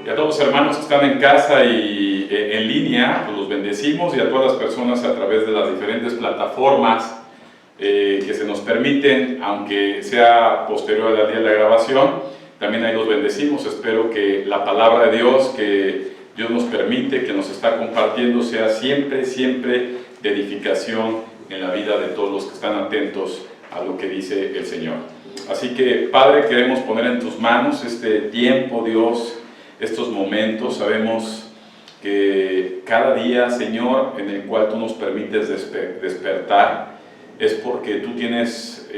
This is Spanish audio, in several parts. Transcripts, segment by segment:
Y a todos los hermanos que están en casa y en línea, pues los bendecimos, y a todas las personas a través de las diferentes plataformas que se nos permiten, aunque sea posterior al día de la grabación, también ahí los bendecimos. Espero que la palabra de Dios que Dios nos permite, que nos está compartiendo, sea siempre, siempre de edificación en la vida de todos los que están atentos a lo que dice el Señor. Así que, Padre, queremos poner en tus manos este tiempo, Dios, estos momentos. Sabemos que cada día, Señor, en el cual tú nos permites despertar, es porque tú tienes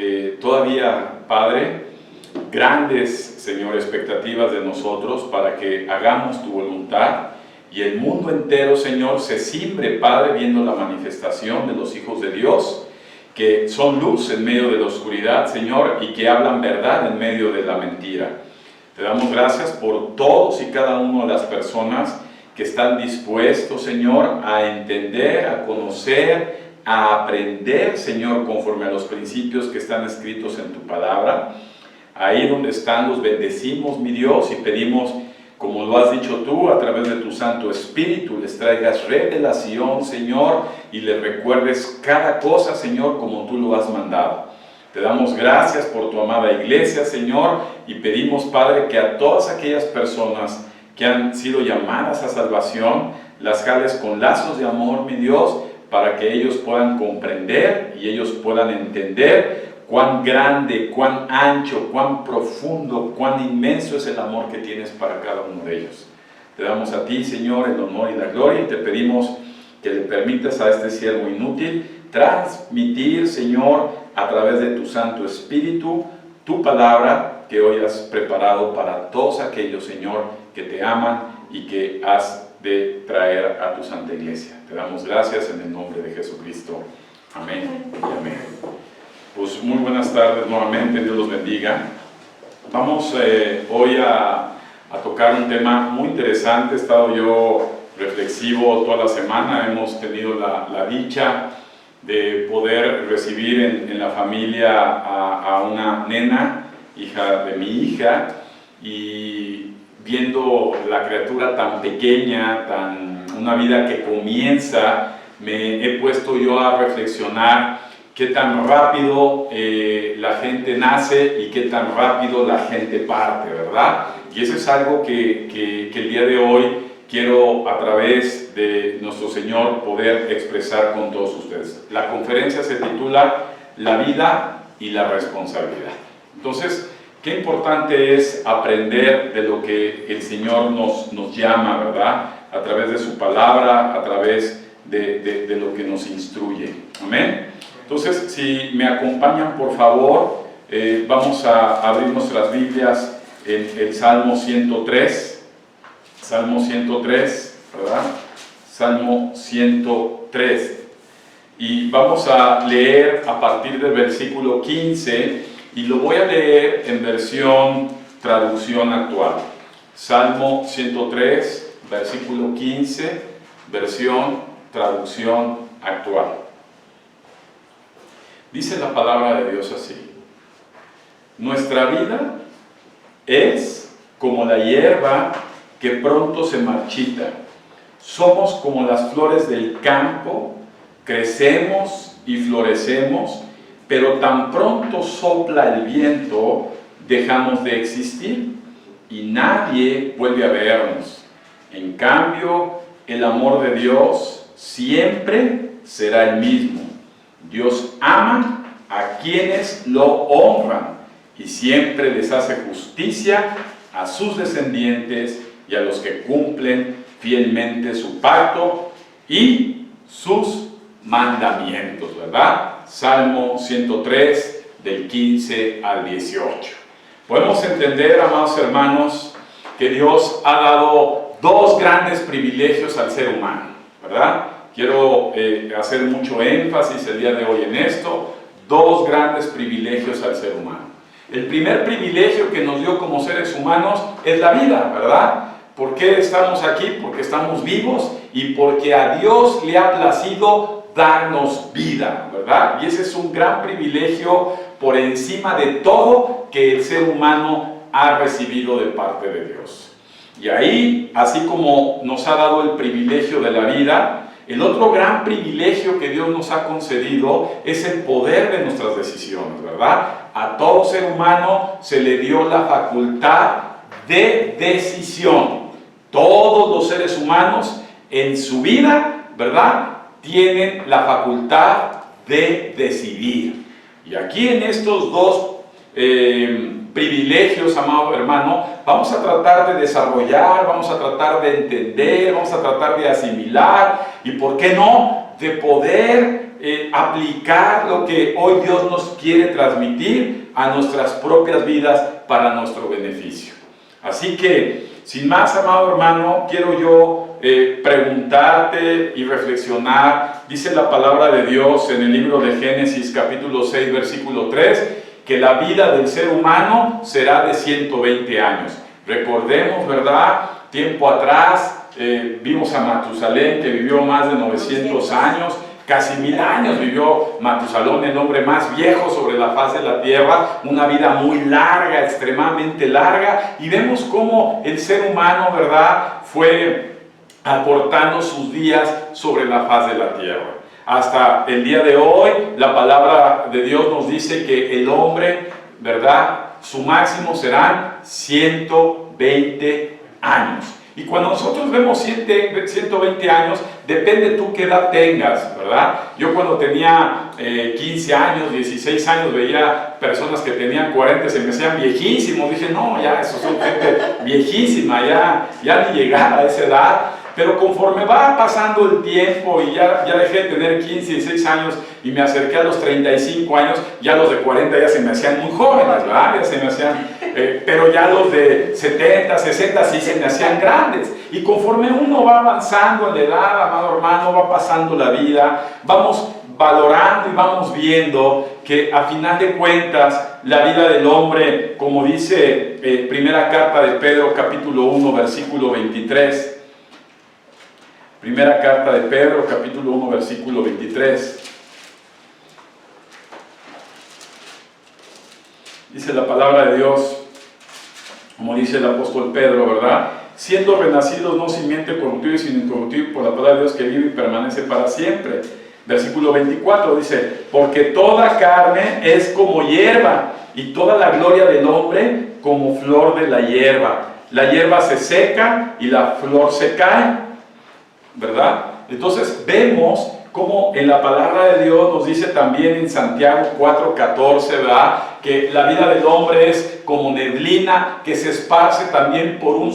todavía, Padre, grandes, Señor, expectativas de nosotros para que hagamos tu voluntad, y el mundo entero, Señor, se cimbre, Padre, viendo la manifestación de los hijos de Dios, que son luz en medio de la oscuridad, Señor, y que hablan verdad en medio de la mentira. Te damos gracias por todos y cada uno de las personas que están dispuestos, Señor, a entender, a conocer, a aprender, Señor, conforme a los principios que están escritos en tu palabra. Ahí donde están los bendecimos, mi Dios, y pedimos, como lo has dicho tú, a través de tu Santo Espíritu, les traigas revelación, Señor, y les recuerdes cada cosa, Señor, como tú lo has mandado. Te damos gracias por tu amada iglesia, Señor, y pedimos, Padre, que a todas aquellas personas que han sido llamadas a salvación, las jales con lazos de amor, mi Dios, para que ellos puedan comprender y ellos puedan entender cuán grande, cuán ancho, cuán profundo, cuán inmenso es el amor que tienes para cada uno de ellos. Te damos a ti, Señor, el honor y la gloria, y te pedimos que le permitas a este siervo inútil transmitir, Señor, a través de tu Santo Espíritu, tu palabra que hoy has preparado para todos aquellos, Señor, que te aman y que has de traer a tu Santa Iglesia. Te damos gracias en el nombre de Jesucristo. Amén y amén. Pues muy buenas tardes nuevamente, Dios los bendiga. Vamos hoy a tocar un tema muy interesante. He estado yo reflexivo toda la semana. Hemos tenido la dicha de poder recibir en la familia a una nena, hija de mi hija, y viendo la criatura tan pequeña, una vida que comienza, me he puesto yo a reflexionar qué tan rápido la gente nace y qué tan rápido la gente parte, ¿verdad? Y eso es algo que el día de hoy quiero, a través de nuestro Señor, poder expresar con todos ustedes. La conferencia se titula La vida y la responsabilidad. Entonces, qué importante es aprender de lo que el Señor nos llama, ¿verdad? A través de su palabra, a través de lo que nos instruye. Amén. Entonces, si me acompañan, por favor, vamos a abrir nuestras Biblias en el Salmo 103. Salmo 103, ¿verdad? Salmo 103. Y vamos a leer a partir del versículo 15, y lo voy a leer en versión traducción actual. Salmo 103, versículo 15, versión traducción actual. Dice la palabra de Dios así: nuestra vida es como la hierba que pronto se marchita. Somos como las flores del campo, crecemos y florecemos, pero tan pronto sopla el viento, dejamos de existir y nadie vuelve a vernos. En cambio, el amor de Dios siempre será el mismo. Dios ama a quienes lo honran y siempre les hace justicia a sus descendientes y a los que cumplen fielmente su pacto y sus mandamientos, ¿verdad? Salmo 103, del 15 al 18. Podemos entender, amados hermanos, que Dios ha dado dos grandes privilegios al ser humano, ¿verdad? Quiero hacer mucho énfasis el día de hoy en esto. Dos grandes privilegios al ser humano. El primer privilegio que nos dio como seres humanos es la vida, ¿verdad? ¿Por qué estamos aquí? Porque estamos vivos y porque a Dios le ha placido darnos vida, ¿verdad? Y ese es un gran privilegio por encima de todo que el ser humano ha recibido de parte de Dios. Y ahí, así como nos ha dado el privilegio de la vida, el otro gran privilegio que Dios nos ha concedido es el poder de nuestras decisiones, ¿verdad? A todo ser humano se le dio la facultad de decisión. Todos los seres humanos en su vida, ¿verdad?, tienen la facultad de decidir. Y aquí en estos dos privilegios, amado hermano, vamos a tratar de desarrollar, vamos a tratar de entender, vamos a tratar de asimilar y, ¿por qué no?, de poder aplicar lo que hoy Dios nos quiere transmitir a nuestras propias vidas para nuestro beneficio. Así que, sin más, amado hermano, quiero yo preguntarte y reflexionar. Dice la palabra de Dios en el libro de Génesis capítulo 6 versículo 3 que la vida del ser humano será de 120 años. Recordemos, ¿verdad? Tiempo atrás vimos a Matusalén, que vivió más de 900 años. Casi 1000 años vivió Matusalén, el hombre más viejo sobre la faz de la tierra, una vida muy larga, extremadamente larga, y vemos cómo el ser humano, ¿verdad?, fue aportando sus días sobre la faz de la tierra. Hasta el día de hoy, la palabra de Dios nos dice que el hombre, ¿verdad?, su máximo serán 120 años. Y cuando nosotros vemos 120 años, depende tú qué edad tengas, ¿verdad? Yo cuando tenía 15 años, 16 años, veía personas que tenían 40, se me hacían viejísimos. Dije, no, ya, eso son gente viejísima, ya ni llegar a esa edad. Pero conforme va pasando el tiempo y ya dejé de tener 15, 16 años y me acerqué a los 35 años, ya los de 40 ya se me hacían muy jóvenes, ¿verdad? Ya se me hacían, pero ya los de 70, 60 sí se me hacían grandes. Y conforme uno va avanzando en la edad, amado hermano, va pasando la vida, vamos valorando y vamos viendo que a final de cuentas la vida del hombre, como dice primera carta de Pedro capítulo 1 versículo 23, primera carta de Pedro, capítulo 1, versículo 23. Dice la palabra de Dios, como dice el apóstol Pedro, ¿verdad? Siendo renacidos no simiente corruptible, sino incorruptible por la palabra de Dios que vive y permanece para siempre. Versículo 24 dice, porque toda carne es como hierba, y toda la gloria del hombre como flor de la hierba. La hierba se seca y la flor se cae, ¿verdad? Entonces vemos como en la palabra de Dios nos dice también en Santiago 4:14, ¿verdad?, que la vida del hombre es como neblina que se esparce también por un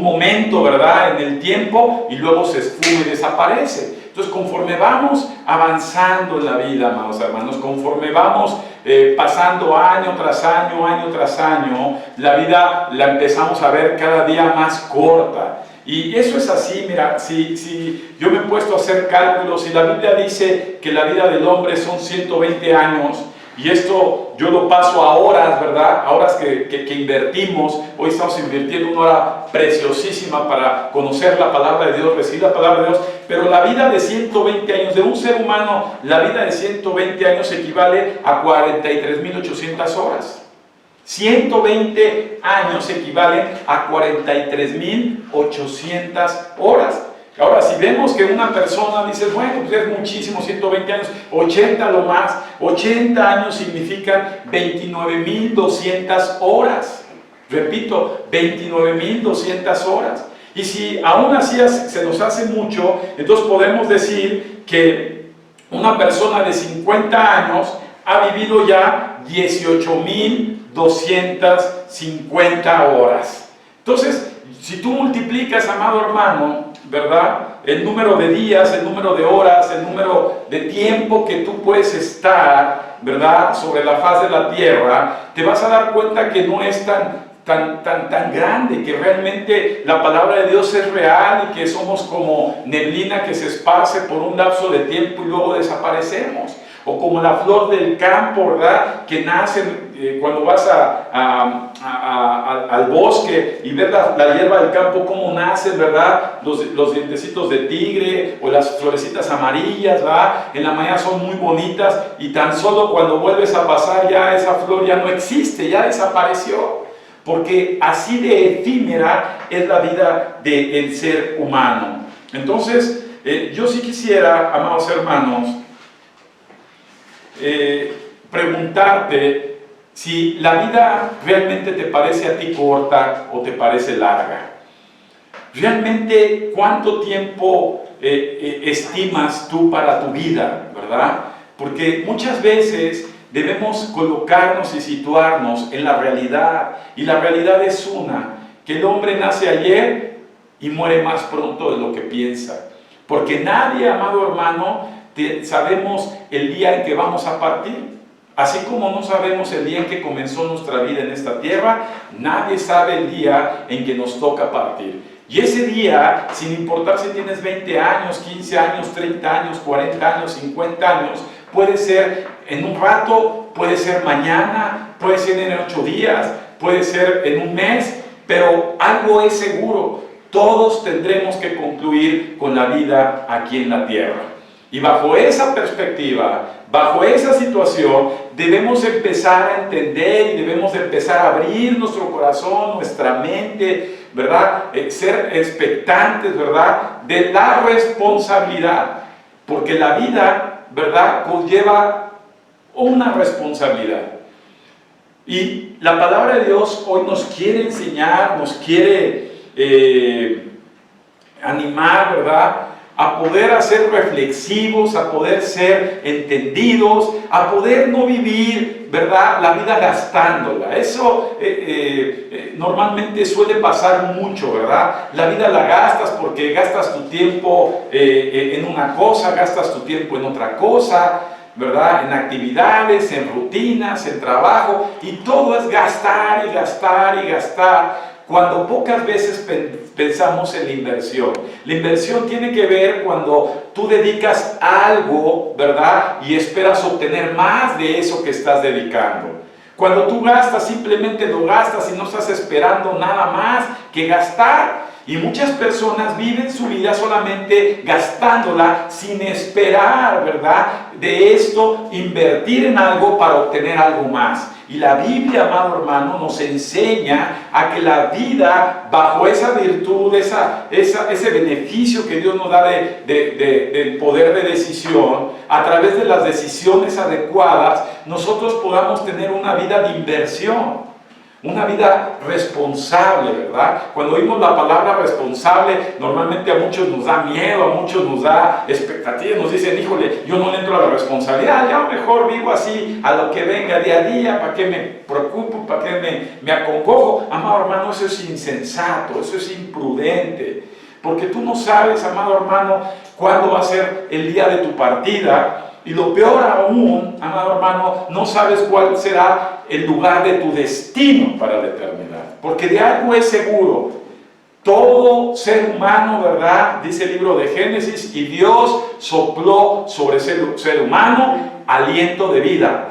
momento, ¿verdad?, en el tiempo, y luego se esfuma y desaparece. Entonces, conforme vamos avanzando en la vida, amados hermanos, conforme vamos pasando año tras año, la vida la empezamos a ver cada día más corta. Y eso es así, mira, si yo me he puesto a hacer cálculos, y la Biblia dice que la vida del hombre son 120 años, y esto yo lo paso a horas, ¿verdad? A horas que invertimos. Hoy estamos invirtiendo una hora preciosísima para conocer la palabra de Dios, recibir la palabra de Dios, pero la vida de 120 años de un ser humano, la vida de 120 años equivale a 43.800 horas. 120 años equivalen a 43.800 horas. Ahora, si vemos que una persona dice, bueno, pues es muchísimo, 120 años, 80 lo más, 80 años significan 29.200 horas. Repito, 29.200 horas. Y si aún así se nos hace mucho, entonces podemos decir que una persona de 50 años ha vivido ya 18.250 horas. Entonces, si tú multiplicas, amado hermano, ¿verdad?, el número de días, el número de horas, el número de tiempo que tú puedes estar, ¿verdad?, sobre la faz de la tierra, te vas a dar cuenta que no es tan grande, que realmente la palabra de Dios es real y que somos como neblina que se esparce por un lapso de tiempo y luego desaparecemos. O como la flor del campo, ¿verdad?, que nace cuando vas al bosque y ves la hierba del campo, cómo nacen, ¿verdad?, los dientecitos de tigre o las florecitas amarillas, ¿verdad?, en la mañana son muy bonitas, y tan solo cuando vuelves a pasar ya esa flor ya no existe, ya desapareció. porque así de efímera es la vida del ser humano. Entonces, yo sí quisiera, amados hermanos, preguntarte si la vida realmente te parece a ti corta o te parece larga. Realmente, ¿cuánto tiempo estimas tú para tu vida, verdad? Porque muchas veces debemos colocarnos y situarnos en la realidad, y la realidad es una, que el hombre nace ayer y muere más pronto de lo que piensa, porque nadie, amado hermano, sabemos el día en que vamos a partir. Así como no sabemos el día en que comenzó nuestra vida en esta tierra, nadie sabe el día en que nos toca partir. Y ese día, sin importar si tienes 20 años, 15 años, 30 años, 40 años, 50 años, puede ser en un rato, puede ser mañana, puede ser en 8 días, puede ser en un mes, pero algo es seguro: todos tendremos que concluir con la vida aquí en la tierra. Y bajo esa perspectiva, bajo esa situación, debemos empezar a entender y debemos empezar a abrir nuestro corazón, nuestra mente, ¿verdad? Ser expectantes, ¿verdad? De la responsabilidad, porque la vida, ¿verdad?, conlleva una responsabilidad. Y la palabra de Dios hoy nos quiere enseñar, nos quiere animar, ¿verdad?, a poder ser reflexivos, a poder ser entendidos, a poder no vivir, ¿verdad?, la vida gastándola. Eso normalmente suele pasar mucho, ¿verdad? La vida la gastas porque gastas tu tiempo en una cosa, gastas tu tiempo en otra cosa, ¿verdad?, en actividades, en rutinas, en trabajo, y todo es gastar y gastar y gastar, cuando pocas veces pensamos en la inversión. La inversión tiene que ver cuando tú dedicas algo, ¿verdad?, y esperas obtener más de eso que estás dedicando. Cuando tú gastas, simplemente lo gastas y no estás esperando nada más que gastar. Y muchas personas viven su vida solamente gastándola sin esperar, ¿verdad?, de esto invertir en algo para obtener algo más. Y la Biblia, amado hermano, nos enseña a que la vida, bajo esa virtud, ese beneficio que Dios nos da del poder de decisión, a través de las decisiones adecuadas, nosotros podamos tener una vida de inversión. Una vida responsable, ¿verdad? Cuando oímos la palabra responsable, normalmente a muchos nos da miedo, a muchos nos da expectativa, nos dicen: híjole, yo no le entro a la responsabilidad, ya mejor vivo así, a lo que venga día a día, ¿para qué me preocupo? ¿Para qué me acongojo? Amado hermano, eso es insensato, eso es imprudente, porque tú no sabes, amado hermano, cuándo va a ser el día de tu partida. Y lo peor aún, amado hermano, no sabes cuál será el lugar de tu destino para la eternidad. Porque de algo es seguro: todo ser humano, ¿verdad?, dice el libro de Génesis, y Dios sopló sobre ese ser humano aliento de vida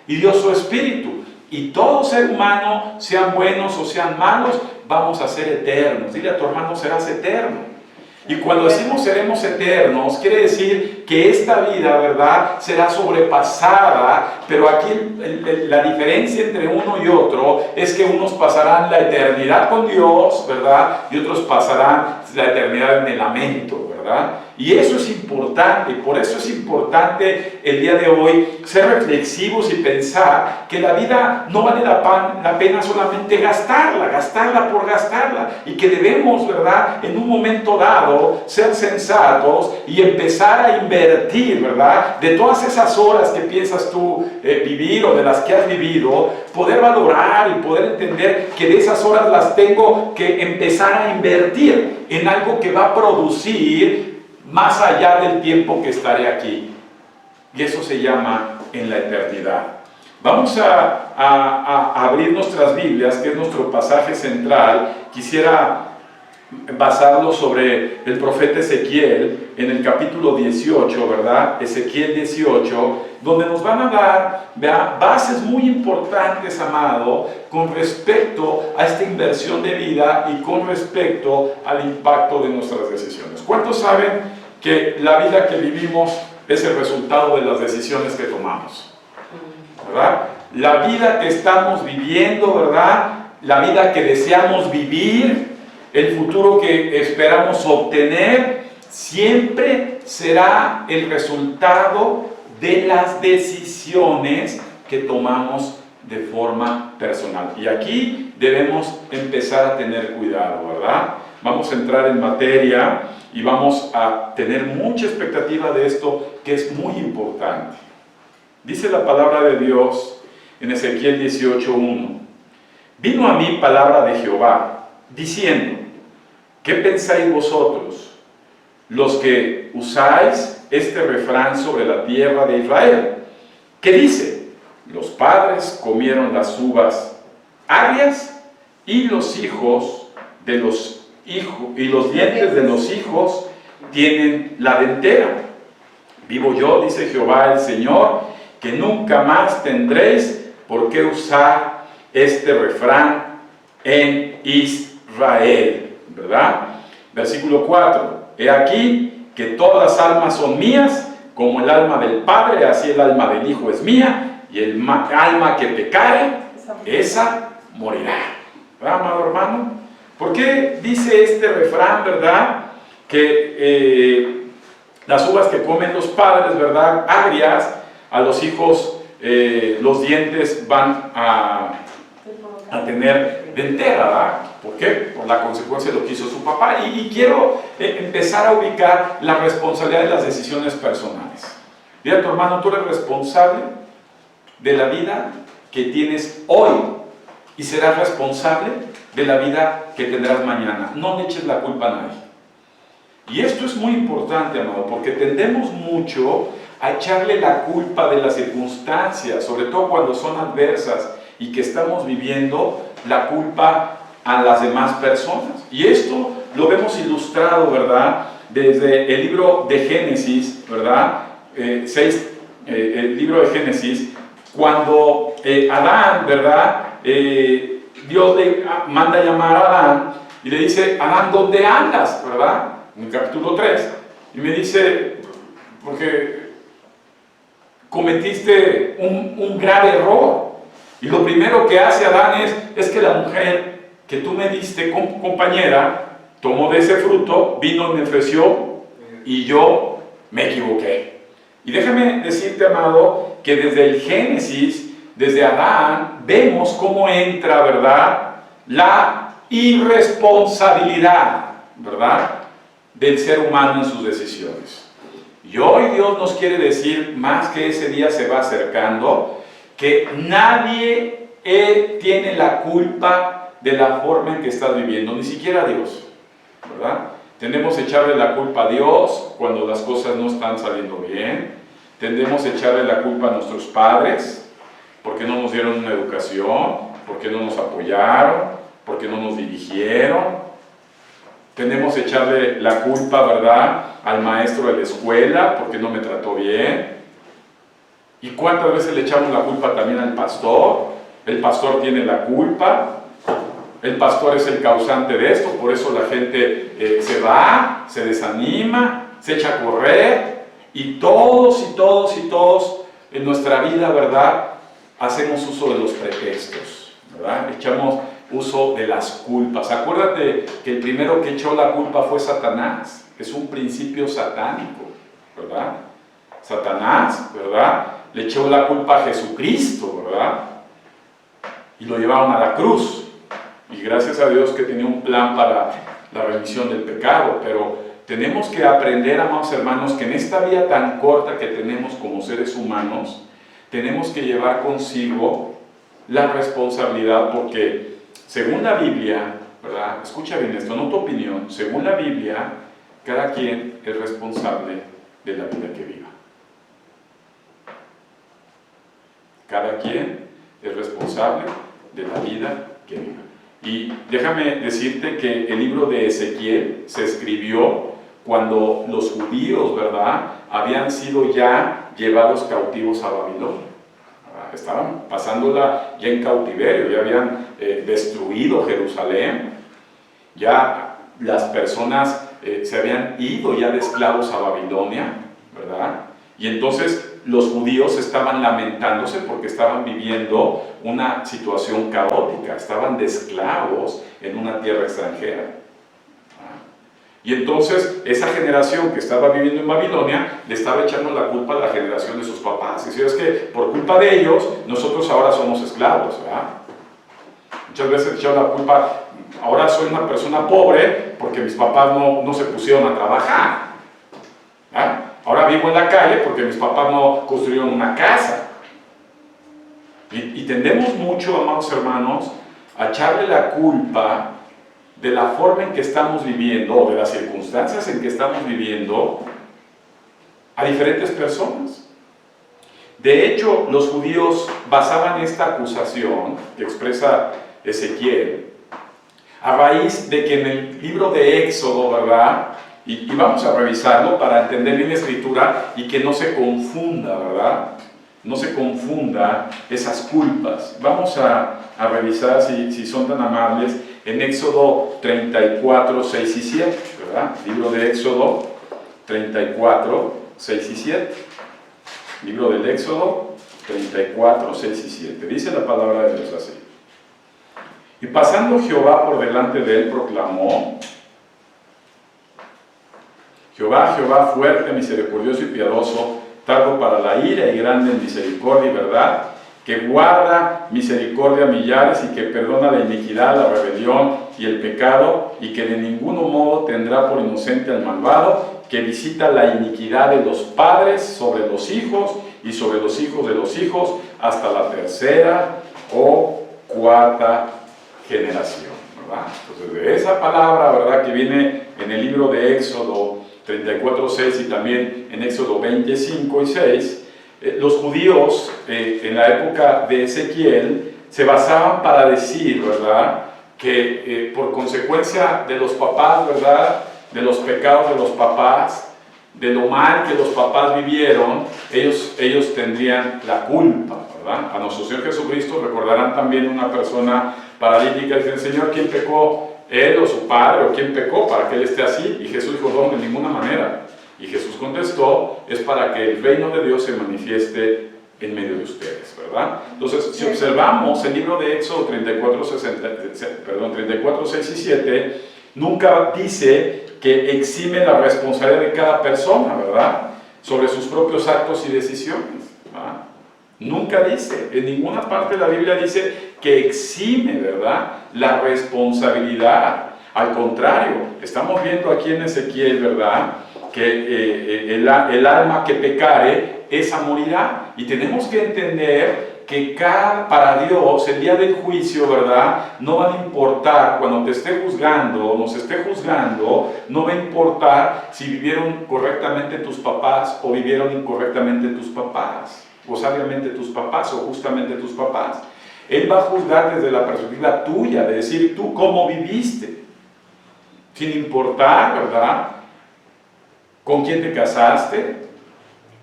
y dio su espíritu. Y todo ser humano, sean buenos o sean malos, vamos a ser eternos. Dile a tu hermano: serás eterno. Y cuando decimos seremos eternos, quiere decir que esta vida, ¿verdad?, será sobrepasada, pero aquí la diferencia entre uno y otro es que unos pasarán la eternidad con Dios, ¿verdad?, y otros pasarán la eternidad en el lamento, ¿verdad? Y eso es importante, por eso es importante el día de hoy ser reflexivos y pensar que la vida no vale la pena solamente gastarla por gastarla, y que debemos, ¿verdad?, en un momento dado ser sensatos y empezar a invertir, ¿verdad?, de todas esas horas que piensas tú vivir o de las que has vivido, poder valorar y poder entender que de esas horas las tengo que empezar a invertir en algo que va a producir más allá del tiempo que estaré aquí. Y eso se llama en la eternidad. Vamos a abrir nuestras Biblias, que es nuestro pasaje central. Quisiera basarlo sobre el profeta Ezequiel en el capítulo 18, ¿verdad? Ezequiel 18, donde nos van a dar, ¿verdad?, bases muy importantes, amado, con respecto a esta inversión de vida y con respecto al impacto de nuestras decisiones. ¿Cuántos saben que la vida que vivimos es el resultado de las decisiones que tomamos? ¿Verdad? La vida que estamos viviendo, ¿verdad?, la vida que deseamos vivir, el futuro que esperamos obtener, siempre será el resultado de las decisiones que tomamos de forma personal. Y aquí debemos empezar a tener cuidado, ¿verdad? Vamos a entrar en materia y vamos a tener mucha expectativa de esto, que es muy importante. Dice la palabra de Dios en Ezequiel 18:1: vino a mí palabra de Jehová, diciendo, ¿qué pensáis vosotros, los que usáis este refrán sobre la tierra de Israel? ¿Qué dice? Los padres comieron las uvas agrias y los hijos de los hijos y los dientes de los hijos tienen la dentera. Vivo yo, dice Jehová el Señor, que nunca más tendréis por qué usar este refrán en Israel, ¿verdad? Versículo 4: he aquí que todas las almas son mías, como el alma del Padre, así el alma del Hijo es mía, y el alma que pecare, esa morirá. ¿Verdad, amado hermano? ¿Por qué dice este refrán, verdad? Que las uvas que comen los padres, ¿verdad?, agrias, a los hijos los dientes van a tener dentera, ¿verdad? ¿Por qué? Por la consecuencia de lo que hizo su papá. Y quiero empezar a ubicar la responsabilidad de las decisiones personales. Dile a tu hermano, tú eres responsable de la vida que tienes hoy y serás responsable de la vida que tendrás mañana. No le eches la culpa a nadie. Y esto es muy importante, amado, porque tendemos mucho a echarle la culpa de las circunstancias, sobre todo cuando son adversas y que estamos viviendo la culpa a las demás personas. Y esto lo vemos ilustrado, ¿verdad?, desde el libro de Génesis, ¿verdad? El libro de Génesis, cuando Adán, ¿verdad?, Dios le manda a llamar a Adán y le dice, Adán, ¿dónde andas?, ¿verdad? En el capítulo 3. Y me dice, porque cometiste un grave error. Y lo primero que hace Adán es que la mujer que tú me diste, compañera, tomó de ese fruto, vino y me ofreció, y yo me equivoqué. Y déjame decirte, amado, que desde el Génesis, desde Adán, vemos cómo entra, ¿verdad?, la irresponsabilidad, ¿verdad?, del ser humano en sus decisiones. Y hoy Dios nos quiere decir, más que ese día se va acercando, que nadie tiene la culpa de la forma en que estás viviendo, ni siquiera Dios, ¿verdad? Tendemos a echarle la culpa a Dios cuando las cosas no están saliendo bien. Tendemos a echarle la culpa a nuestros padres porque no nos dieron una educación, porque no nos apoyaron, porque no nos dirigieron. Tendemos a echarle la culpa, ¿verdad?, al maestro de la escuela porque no me trató bien. ¿Y cuántas veces le echamos la culpa también al pastor? El pastor tiene la culpa. El pastor es el causante de esto, por eso la gente se va, se desanima, se echa a correr. Y todos en nuestra vida, ¿verdad?, hacemos uso de los pretextos, ¿verdad? Echamos uso de las culpas. Acuérdate que el primero que echó la culpa fue Satanás. Es un principio satánico, ¿verdad? Satanás, ¿verdad?, le echó la culpa a Jesucristo, ¿verdad? Y lo llevaron a la cruz. Y gracias a Dios que tenía un plan para la remisión del pecado. Pero tenemos que aprender, amados hermanos, que en esta vida tan corta que tenemos como seres humanos, tenemos que llevar consigo la responsabilidad, porque según la Biblia, ¿verdad?, escucha bien esto, no tu opinión, según la Biblia, cada quien es responsable de la vida que viva. Cada quien es responsable de la vida que viva. Y déjame decirte que el libro de Ezequiel se escribió cuando los judíos, ¿verdad?, habían sido ya llevados cautivos a Babilonia. Estaban pasándola ya en cautiverio, ya habían destruido Jerusalén, ya las personas se habían ido ya de esclavos a Babilonia, ¿verdad? Y entonces los judíos estaban lamentándose porque estaban viviendo una situación caótica, estaban de esclavos en una tierra extranjera. Y entonces esa generación que estaba viviendo en Babilonia le estaba echando la culpa a la generación de sus papás. Y decía, es que por culpa de ellos, nosotros ahora somos esclavos, ¿verdad? Muchas veces echaron la culpa, ahora soy una persona pobre porque mis papás no se pusieron a trabajar. ¿Verdad? Ahora vivo en la calle porque mis papás no construyeron una casa. Y tendemos mucho, amados hermanos, a echarle la culpa de la forma en que estamos viviendo o de las circunstancias en que estamos viviendo a diferentes personas. De hecho, los judíos basaban esta acusación que expresa Ezequiel a raíz de que en el libro de Éxodo, ¿verdad? Y vamos a revisarlo para entender bien la escritura y que no se confunda, ¿verdad? No se confunda esas culpas. Vamos a revisar, si son tan amables, en Éxodo 34, 6 y 7, ¿verdad? Libro de Éxodo 34, 6 y 7. Libro del Éxodo 34, 6 y 7. Dice la palabra de Dios así. Y pasando Jehová por delante de él, proclamó: Jehová, Jehová, fuerte, misericordioso y piadoso, tardo para la ira y grande en misericordia y verdad, que guarda misericordia a millares y que perdona la iniquidad, la rebelión y el pecado, y que de ningún modo tendrá por inocente al malvado, que visita la iniquidad de los padres sobre los hijos y sobre los hijos de los hijos hasta la tercera o cuarta generación, ¿verdad? Entonces, de esa palabra, ¿verdad?, que viene en el libro de Éxodo 34, 6 y también en Éxodo 25 y 6, los judíos en la época de Ezequiel se basaban para decir, ¿verdad?, que por consecuencia de los papás, ¿verdad?, de los pecados de los papás, de lo mal que los papás vivieron, ellos tendrían la culpa, ¿verdad? A nuestro Señor Jesucristo recordarán también una persona paralítica y dicen: Señor, ¿quién pecó? ¿Él o su padre? ¿O quién pecó para que él esté así? Y Jesús dijo: no, de ninguna manera. Y Jesús contestó: es para que el reino de Dios se manifieste en medio de ustedes, ¿verdad? Entonces, si observamos el libro de Éxodo 34, 6 y 7, nunca dice que exime la responsabilidad de cada persona, ¿verdad?, sobre sus propios actos y decisiones, ¿verdad? Nunca dice, en ninguna parte de la Biblia dice que exime, ¿verdad?, la responsabilidad. Al contrario, estamos viendo aquí en Ezequiel, ¿verdad?, que el alma que pecare, esa morirá. Y tenemos que entender que para Dios, el día del juicio, ¿verdad?, no van a importar, cuando te esté juzgando, nos esté juzgando, no va a importar si vivieron correctamente tus papás o vivieron incorrectamente tus papás, o sabiamente tus papás o justamente tus papás. Él va a juzgar desde la perspectiva tuya, de decir tú cómo viviste, sin importar, ¿verdad?, con quién te casaste,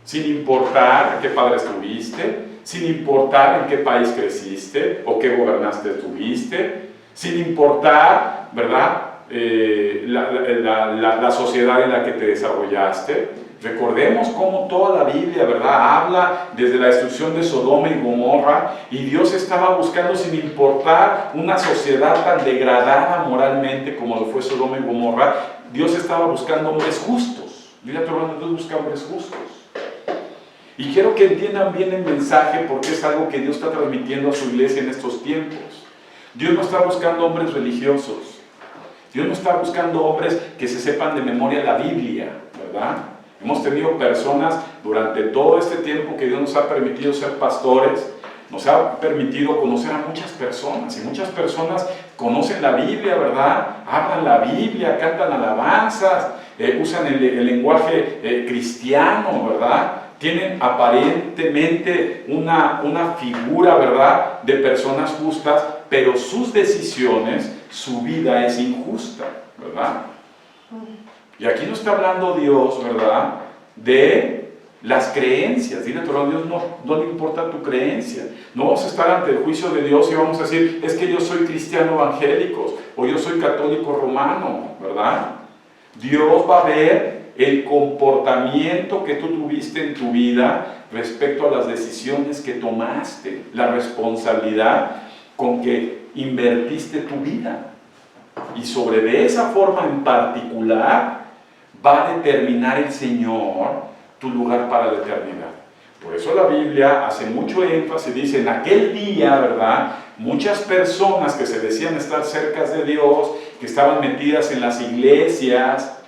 sin importar a qué padres tuviste, sin importar en qué país creciste o qué gobernante tuviste, sin importar, ¿verdad?, la sociedad en la que te desarrollaste. Recordemos cómo toda la Biblia, ¿verdad?, habla desde la destrucción de Sodoma y Gomorra, y Dios estaba buscando, sin importar una sociedad tan degradada moralmente como lo fue Sodoma y Gomorra, Dios estaba buscando hombres justos. Dile a tu hermano: Dios busca hombres justos. Y quiero que entiendan bien el mensaje, porque es algo que Dios está transmitiendo a su iglesia en estos tiempos. Dios no está buscando hombres religiosos. Dios no está buscando hombres que se sepan de memoria la Biblia, ¿verdad? Hemos tenido personas durante todo este tiempo que Dios nos ha permitido ser pastores, nos ha permitido conocer a muchas personas, y muchas personas conocen la Biblia, ¿verdad? Hablan la Biblia, cantan alabanzas, usan el lenguaje cristiano, ¿verdad? Tienen aparentemente una figura, ¿verdad?, de personas justas, pero sus decisiones, su vida es injusta, ¿verdad? Y aquí no está hablando Dios, ¿verdad?, de las creencias. Dile a tu hermano: Dios no le importa tu creencia. No vamos a estar ante el juicio de Dios y vamos a decir: es que yo soy cristiano evangélico o yo soy católico romano, ¿verdad? Dios va a ver el comportamiento que tú tuviste en tu vida respecto a las decisiones que tomaste, la responsabilidad con que invertiste tu vida. Y sobre de esa forma en particular va a determinar el Señor tu lugar para la eternidad. Por eso la Biblia hace mucho énfasis, dice, en aquel día, ¿verdad? Muchas personas que se decían estar cerca de Dios, que estaban metidas en las iglesias,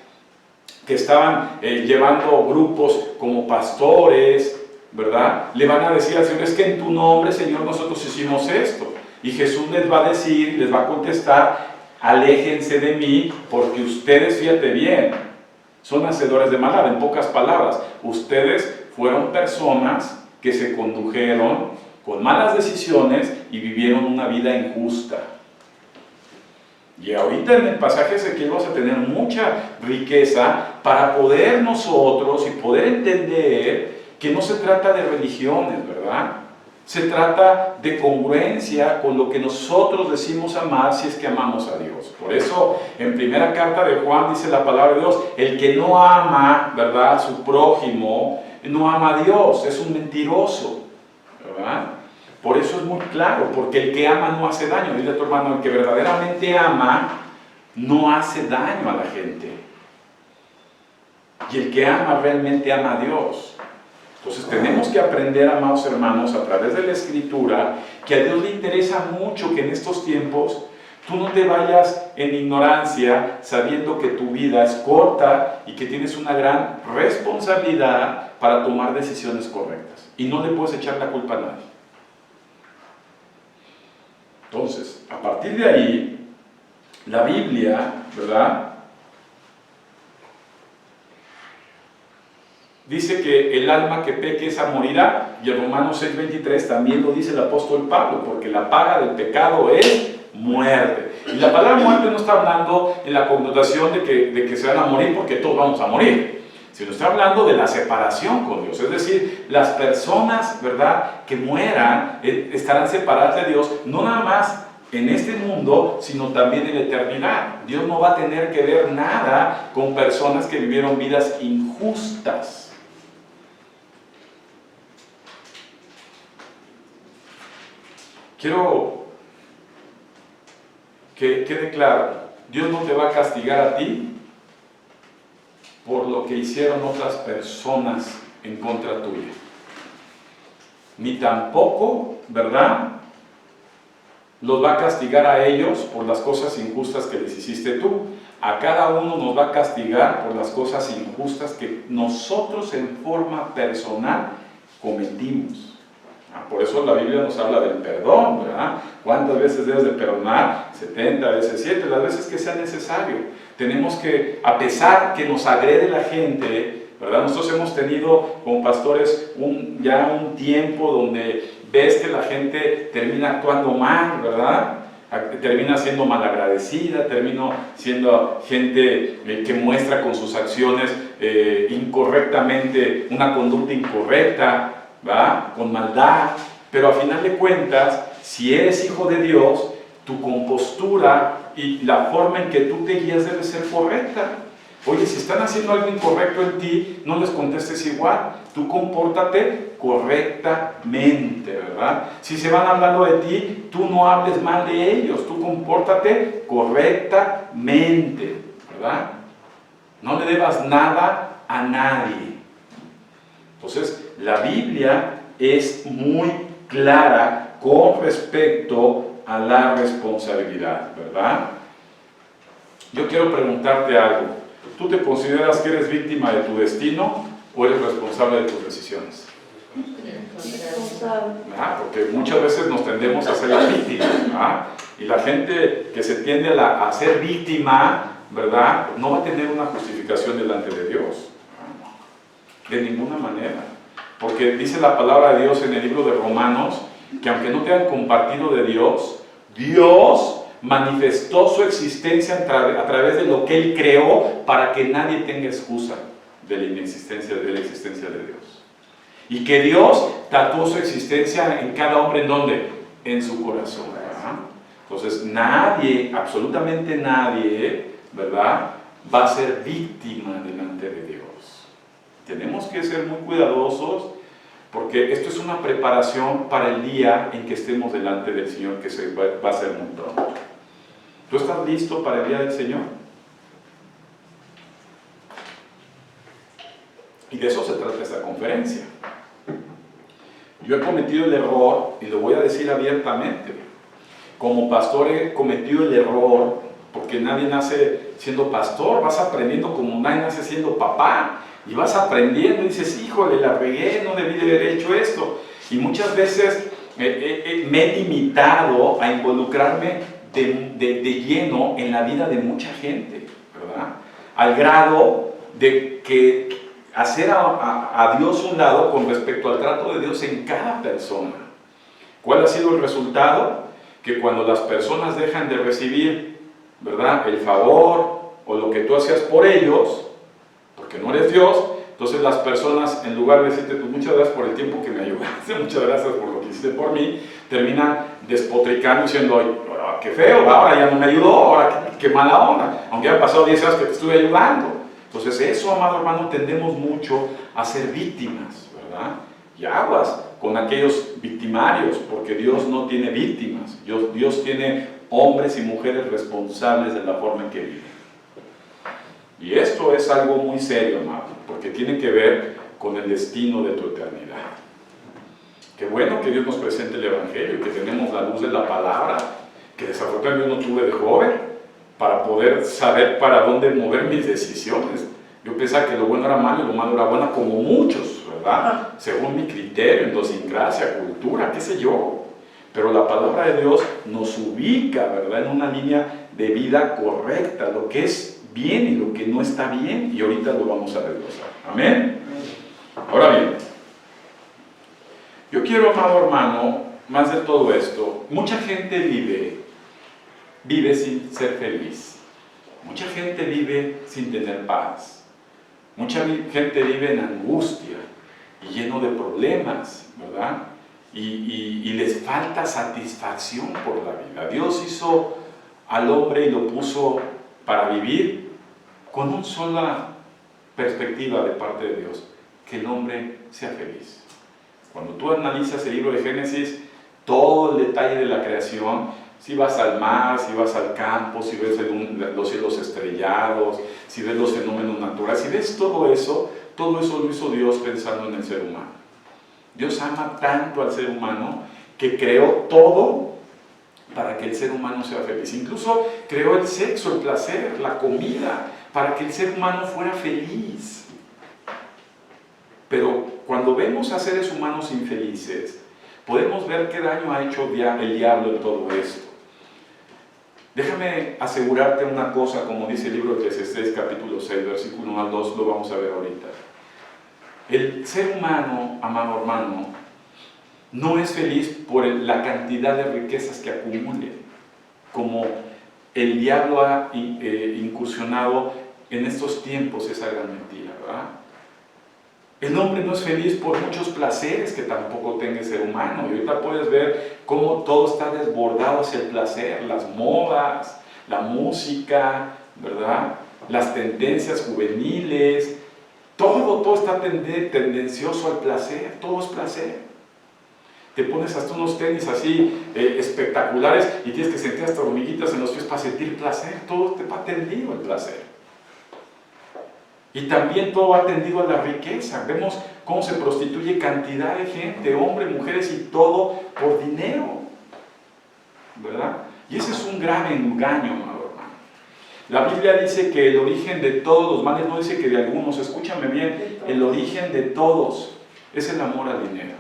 que estaban llevando grupos como pastores, ¿verdad? Le van a decir al Señor, es que en tu nombre, Señor, nosotros hicimos esto. Y Jesús les va a decir, les va a contestar, aléjense de mí, porque ustedes, fíjate bien, son hacedores de maldad. En pocas palabras, ustedes fueron personas que se condujeron con malas decisiones y vivieron una vida injusta. Y ahorita en el pasaje de Ezequiel vamos a tener mucha riqueza para poder nosotros y poder entender que no se trata de religiones, ¿verdad? Se trata de congruencia con lo que nosotros decimos amar si es que amamos a Dios. Por eso en primera carta de Juan dice la palabra de Dios, el que no ama, ¿verdad?, a su prójimo, no ama a Dios, es un mentiroso, ¿verdad? Por eso es muy claro, porque el que ama no hace daño. Dile a tu hermano, el que verdaderamente ama no hace daño a la gente. Y el que ama realmente ama a Dios. Entonces tenemos que aprender, amados hermanos, a través de la Escritura, que a Dios le interesa mucho que en estos tiempos tú no te vayas en ignorancia sabiendo que tu vida es corta y que tienes una gran responsabilidad para tomar decisiones correctas. Y no le puedes echar la culpa a nadie. Entonces, a partir de ahí, la Biblia, ¿verdad?, dice que el alma que peque esa morirá, y en Romanos 6:23 también lo dice el apóstol Pablo, porque la paga del pecado es muerte. Y la palabra muerte no está hablando en la connotación de que se van a morir porque todos vamos a morir, sino está hablando de la separación con Dios. Es decir, las personas, ¿verdad?, que mueran estarán separadas de Dios, no nada más en este mundo, sino también en la eternidad. Dios no va a tener que ver nada con personas que vivieron vidas injustas. Quiero que quede claro, Dios no te va a castigar a ti por lo que hicieron otras personas en contra tuya. Ni tampoco, ¿verdad?, los va a castigar a ellos por las cosas injustas que les hiciste tú. A cada uno nos va a castigar por las cosas injustas que nosotros en forma personal cometimos. Por eso la Biblia nos habla del perdón, ¿verdad? ¿Cuántas veces debes de perdonar? 70 veces 7, las veces que sea necesario. Tenemos que, a pesar que nos agrede la gente, ¿verdad? Nosotros hemos tenido como pastores ya un tiempo donde ves que la gente termina actuando mal, ¿verdad? Termina siendo malagradecida, termina siendo gente que muestra con sus acciones incorrectamente una conducta incorrecta, ¿va?, con maldad. Pero a final de cuentas, si eres hijo de Dios, tu compostura y la forma en que tú te guías debe ser correcta. Oye, si están haciendo algo incorrecto en ti, no les contestes igual. Tú compórtate correctamente, ¿verdad? Si se van hablando de ti, tú no hables mal de ellos. Tú compórtate correctamente, ¿verdad? No le debas nada a nadie. Entonces, la Biblia es muy clara con respecto a la responsabilidad, ¿verdad? Yo quiero preguntarte algo. ¿Tú te consideras que eres víctima de tu destino o eres responsable de tus decisiones? Porque muchas veces nos tendemos a ser las víctimas, ¿verdad? Y la gente que se tiende a ser víctima, ¿verdad?, no va a tener una justificación delante de Dios. De ninguna manera. Porque dice la palabra de Dios en el libro de Romanos que aunque no te hayan compartido de Dios, Dios manifestó su existencia a través de lo que Él creó para que nadie tenga excusa de la existencia de Dios. Y que Dios tatuó su existencia en cada hombre, ¿en dónde? En su corazón, ¿verdad? Entonces nadie, absolutamente nadie, ¿verdad?, va a ser víctima delante de Dios. Tenemos que ser muy cuidadosos porque esto es una preparación para el día en que estemos delante del Señor, que va a ser muy pronto. ¿Tú estás listo para el día del Señor? Y de eso se trata esta conferencia. Yo he cometido el error, y lo voy a decir abiertamente, como pastor he cometido el error, porque nadie nace siendo pastor, vas aprendiendo como nadie nace siendo papá, y vas aprendiendo y dices, híjole, la regué, no debí de haber hecho esto. Y muchas veces me he limitado a involucrarme de lleno en la vida de mucha gente, ¿verdad? Al grado de que hacer a Dios un lado con respecto al trato de Dios en cada persona. ¿Cuál ha sido el resultado? Que cuando las personas dejan de recibir, ¿verdad?, el favor o lo que tú hacías por ellos, porque no eres Dios, entonces las personas, en lugar de decirte, pues muchas gracias por el tiempo que me ayudaste, muchas gracias por lo que hiciste por mí, terminan despotricando diciendo, oh, qué feo, ahora ya no me ayudó, ahora qué mala onda, aunque han pasado 10 años que te estuve ayudando. Entonces eso, amado hermano, tendemos mucho a ser víctimas, ¿verdad? Y aguas con aquellos victimarios, porque Dios no tiene víctimas, Dios tiene hombres y mujeres responsables de la forma en que viven. Y esto es algo muy serio, amado, porque tiene que ver con el destino de tu eternidad. Qué bueno que Dios nos presente el Evangelio y que tenemos la luz de la palabra, que desafortunadamente yo no tuve de joven, para poder saber para dónde mover mis decisiones. Yo pensaba que lo bueno era malo y lo malo era bueno, como muchos, ¿verdad? Según mi criterio, idiosincrasia, cultura, qué sé yo. Pero la palabra de Dios nos ubica, ¿verdad?, en una línea de vida correcta, lo que es bien y lo que no está bien, y ahorita lo vamos a desglosar. ¿Amén? Ahora bien, yo quiero, amado hermano, más de todo esto, mucha gente vive sin ser feliz. Mucha gente vive sin tener paz. Mucha gente vive en angustia y lleno de problemas, ¿verdad? Y les falta satisfacción por la vida. Dios hizo al hombre y lo puso para vivir con una sola perspectiva de parte de Dios, que el hombre sea feliz. Cuando tú analizas el libro de Génesis, todo el detalle de la creación, si vas al mar, si vas al campo, si ves los cielos estrellados, si ves los fenómenos naturales, si ves todo eso lo hizo Dios pensando en el ser humano. Dios ama tanto al ser humano que creó todo para que el ser humano sea feliz. Incluso creó el sexo, el placer, la comida, para que el ser humano fuera feliz. Pero cuando vemos a seres humanos infelices, podemos ver qué daño ha hecho el diablo en todo esto. Déjame asegurarte una cosa, como dice el libro de Eclesiastés, capítulo 6, versículo 1 al 2, lo vamos a ver ahorita. El ser humano, amado hermano, no es feliz por la cantidad de riquezas que acumule, como el diablo ha incursionado en estos tiempos esa gran mentira, ¿verdad? El hombre no es feliz por muchos placeres que tampoco tenga el ser humano. Y ahorita puedes ver cómo todo está desbordado hacia el placer, las modas, la música, ¿verdad?, las tendencias juveniles, todo está tendencioso al placer, todo es placer. Te pones hasta unos tenis así espectaculares y tienes que sentir hasta hormiguitas en los pies para sentir placer. Todo te va tendido el placer. Y también todo va tendido a la riqueza. Vemos cómo se prostituye cantidad de gente, hombres, mujeres y todo por dinero, ¿verdad? Y ese es un grave engaño, amado hermano. La Biblia dice que el origen de todos los males, no dice que de algunos, escúchame bien, el origen de todos es el amor al dinero.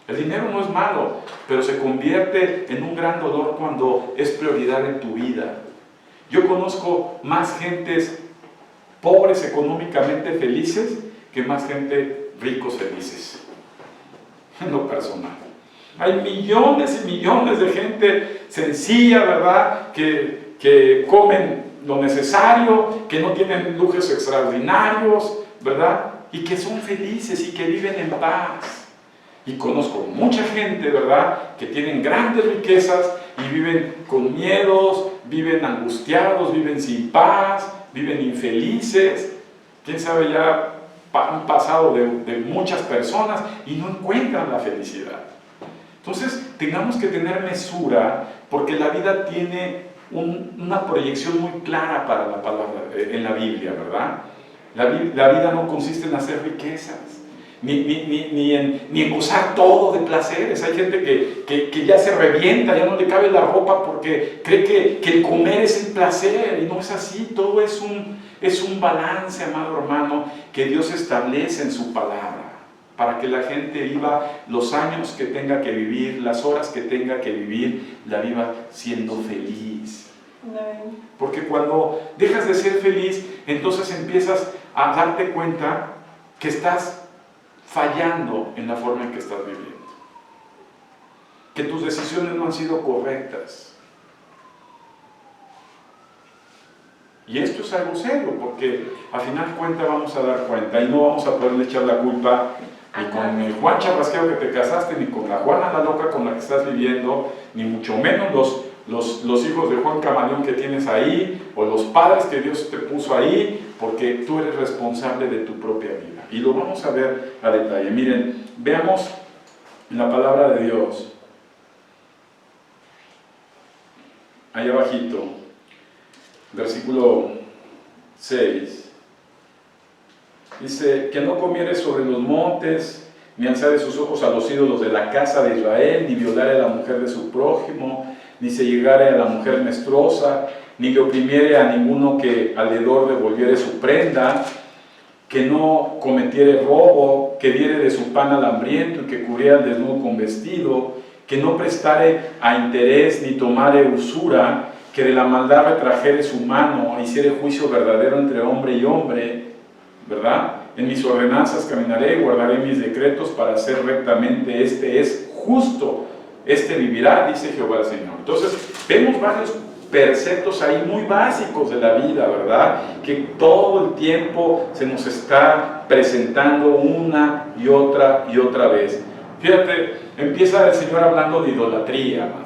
El dinero no es malo, pero se convierte en un gran dolor cuando es prioridad en tu vida. Yo conozco más gentes pobres económicamente felices que más gente ricos felices, en lo personal. Hay millones y millones de gente sencilla, ¿verdad?, que comen lo necesario, que no tienen lujos extraordinarios, ¿verdad?, y que son felices y que viven en paz. Y conozco mucha gente, ¿verdad?, que tienen grandes riquezas y viven con miedos, viven angustiados, viven sin paz, viven infelices. Quién sabe ya han pasado de muchas personas y no encuentran la felicidad. Entonces, tengamos que tener mesura, porque la vida tiene una proyección muy clara para la palabra en la Biblia, ¿verdad? La vida no consiste en hacer riquezas, ni en gozar todo de placeres. Hay gente que ya se revienta, ya no le cabe la ropa porque cree que el comer es el placer, y no es así. Todo es un balance, amado hermano, que Dios establece en su palabra, para que la gente viva los años que tenga que vivir, las horas que tenga que vivir, la viva siendo feliz. Porque cuando dejas de ser feliz, entonces empiezas a darte cuenta que estás fallando en la forma en que estás viviendo, que tus decisiones no han sido correctas. Y esto es algo serio, porque al final de cuentas vamos a dar cuenta, y no vamos a poderle echar la culpa ni con el Juan Charrasqueo que te casaste, ni con la Juana la loca con la que estás viviendo, ni mucho menos los hijos de Juan Camaleón que tienes ahí, o los padres que Dios te puso ahí, porque tú eres responsable de tu propia vida. Y lo vamos a ver a detalle. Miren, veamos en la palabra de Dios, ahí abajito, versículo 6. Dice, que no comiere sobre los montes, ni alzare sus ojos a los ídolos de la casa de Israel, ni violare a la mujer de su prójimo, ni se llegare a la mujer menstruosa, ni le oprimiere a ninguno que al deudor devolviere su prenda, que no cometiere robo, que diere de su pan al hambriento y que cubriera al desnudo con vestido, que no prestare a interés ni tomare usura, que de la maldad retrajere su mano, hiciere juicio verdadero entre hombre y hombre, ¿verdad? En mis ordenanzas caminaré, guardaré mis decretos para hacer rectamente. Este es justo, este vivirá, dice Jehová el Señor. Entonces, vemos varios preceptos ahí muy básicos de la vida, ¿verdad? Que todo el tiempo se nos está presentando una y otra vez. Fíjate, empieza el Señor hablando de idolatría, hermano.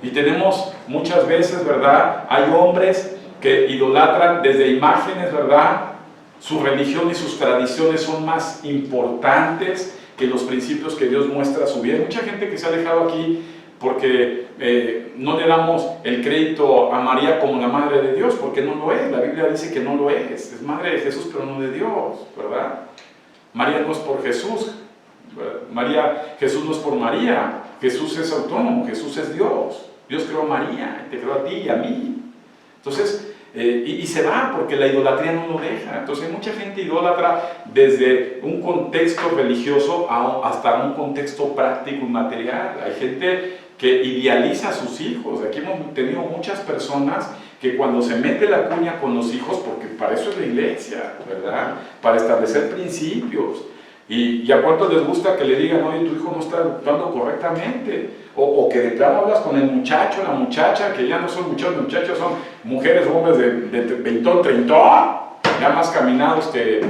Y tenemos muchas veces, ¿verdad? Hay hombres que idolatran desde imágenes, ¿verdad? Su religión y sus tradiciones son más importantes que los principios que Dios muestra a su vida. Hay mucha gente que se ha dejado aquí porque no le damos el crédito a María como la Madre de Dios, porque no lo es. La Biblia dice que no lo es. Es Madre de Jesús, pero no de Dios, ¿verdad? María no es por Jesús. Jesús no es por María. Jesús es autónomo, Jesús es Dios. Dios creó a María, te creó a ti y a mí. Entonces, y se va porque la idolatría no lo deja. Entonces hay mucha gente idólatra desde un contexto religioso hasta un contexto práctico y material. Hay gente que idealiza a sus hijos. Aquí hemos tenido muchas personas que cuando se mete la cuña con los hijos, porque para eso es la iglesia, ¿verdad? Para establecer principios. ¿Y a cuántos les gusta que le digan, oye, tu hijo no está actuando correctamente? O que de plano hablas con el muchacho, la muchacha, que ya no son muchachos, son mujeres o hombres de 20, 30, ya más caminados que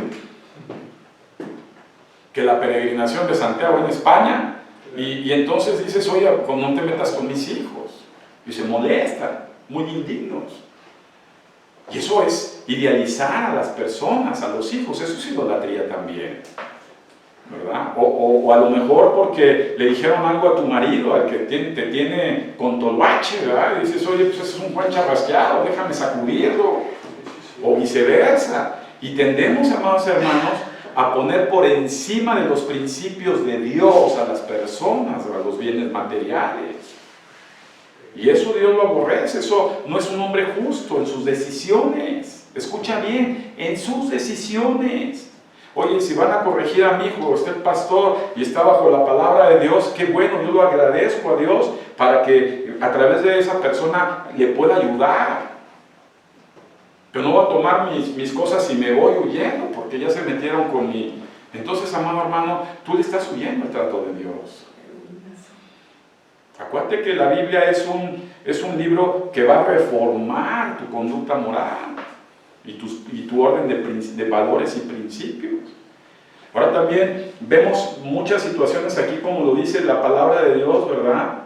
la peregrinación de Santiago en España. Y entonces dices, oye, no te metas con mis hijos. Y se molestan, muy indignos. Y eso es idealizar a las personas, a los hijos, eso es idolatría también, ¿verdad? O a lo mejor porque le dijeron algo a tu marido, al que te tiene con toloache, ¿verdad? Y dices, oye, pues es un Juan Charrasqueado, déjame sacudirlo, o viceversa. Y tendemos, amados hermanos, a poner por encima de los principios de Dios a las personas, a los bienes materiales. Y eso Dios lo aborrece. Eso no es un hombre justo en sus decisiones. Escucha bien, en sus decisiones. Oye, si van a corregir a mi hijo, está el pastor y está bajo la palabra de Dios, qué bueno, yo lo agradezco a Dios para que a través de esa persona le pueda ayudar. Pero no voy a tomar mis cosas y me voy huyendo porque ya se metieron con mi... Entonces, amado hermano, tú le estás huyendo al trato de Dios. Acuérdate que la Biblia es un libro que va a reformar tu conducta moral y tu orden de valores y principios. Ahora también vemos muchas situaciones aquí, como lo dice la palabra de Dios, ¿verdad?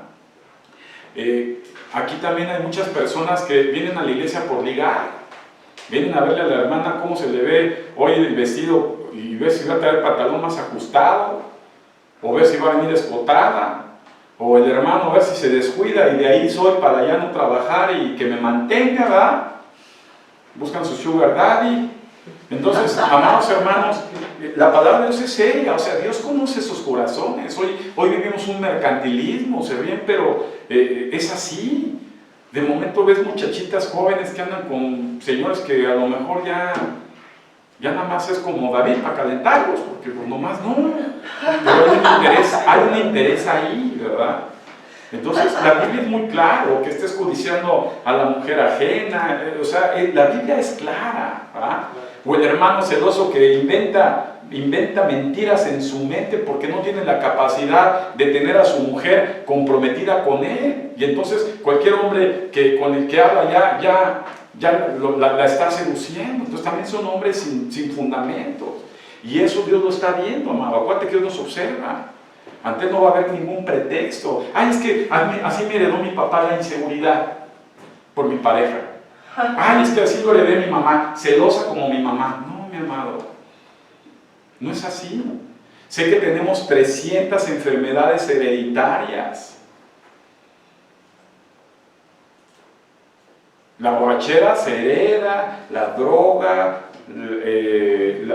Aquí también hay muchas personas que vienen a la iglesia por ligar. Vienen a verle a la hermana cómo se le ve hoy el vestido y ver si va a traer el pantalón más ajustado, o ver si va a venir escotada, o el hermano ver si se descuida y de ahí soy para ya no trabajar y que me mantenga, ¿verdad? Buscan su sugar daddy. Entonces, amados hermanos, la palabra de Dios es seria, o sea, Dios conoce sus corazones. Hoy vivimos un mercantilismo, se ven, pero es así. De momento ves muchachitas jóvenes que andan con señores que a lo mejor ya nada más es como David para calentarlos, porque pues nomás no. Pero hay un interés ahí, ¿verdad? Entonces, la Biblia es muy claro, que estés codiciando a la mujer ajena, o sea, la Biblia es clara, ¿verdad? O el hermano celoso que inventa mentiras en su mente porque no tiene la capacidad de tener a su mujer comprometida con él, y entonces cualquier hombre con el que habla la está seduciendo. Entonces también son hombres sin fundamentos, y eso Dios lo está viendo, amado. Acuérdate que Dios nos observa. Antes no va a haber ningún pretexto. Ay, es que así me heredó mi papá la inseguridad por mi pareja. Ay, es que así lo heredé mi mamá, celosa como mi mamá. No, mi amado, no es así. Sé que tenemos 300 enfermedades hereditarias. La borrachera se hereda, la droga,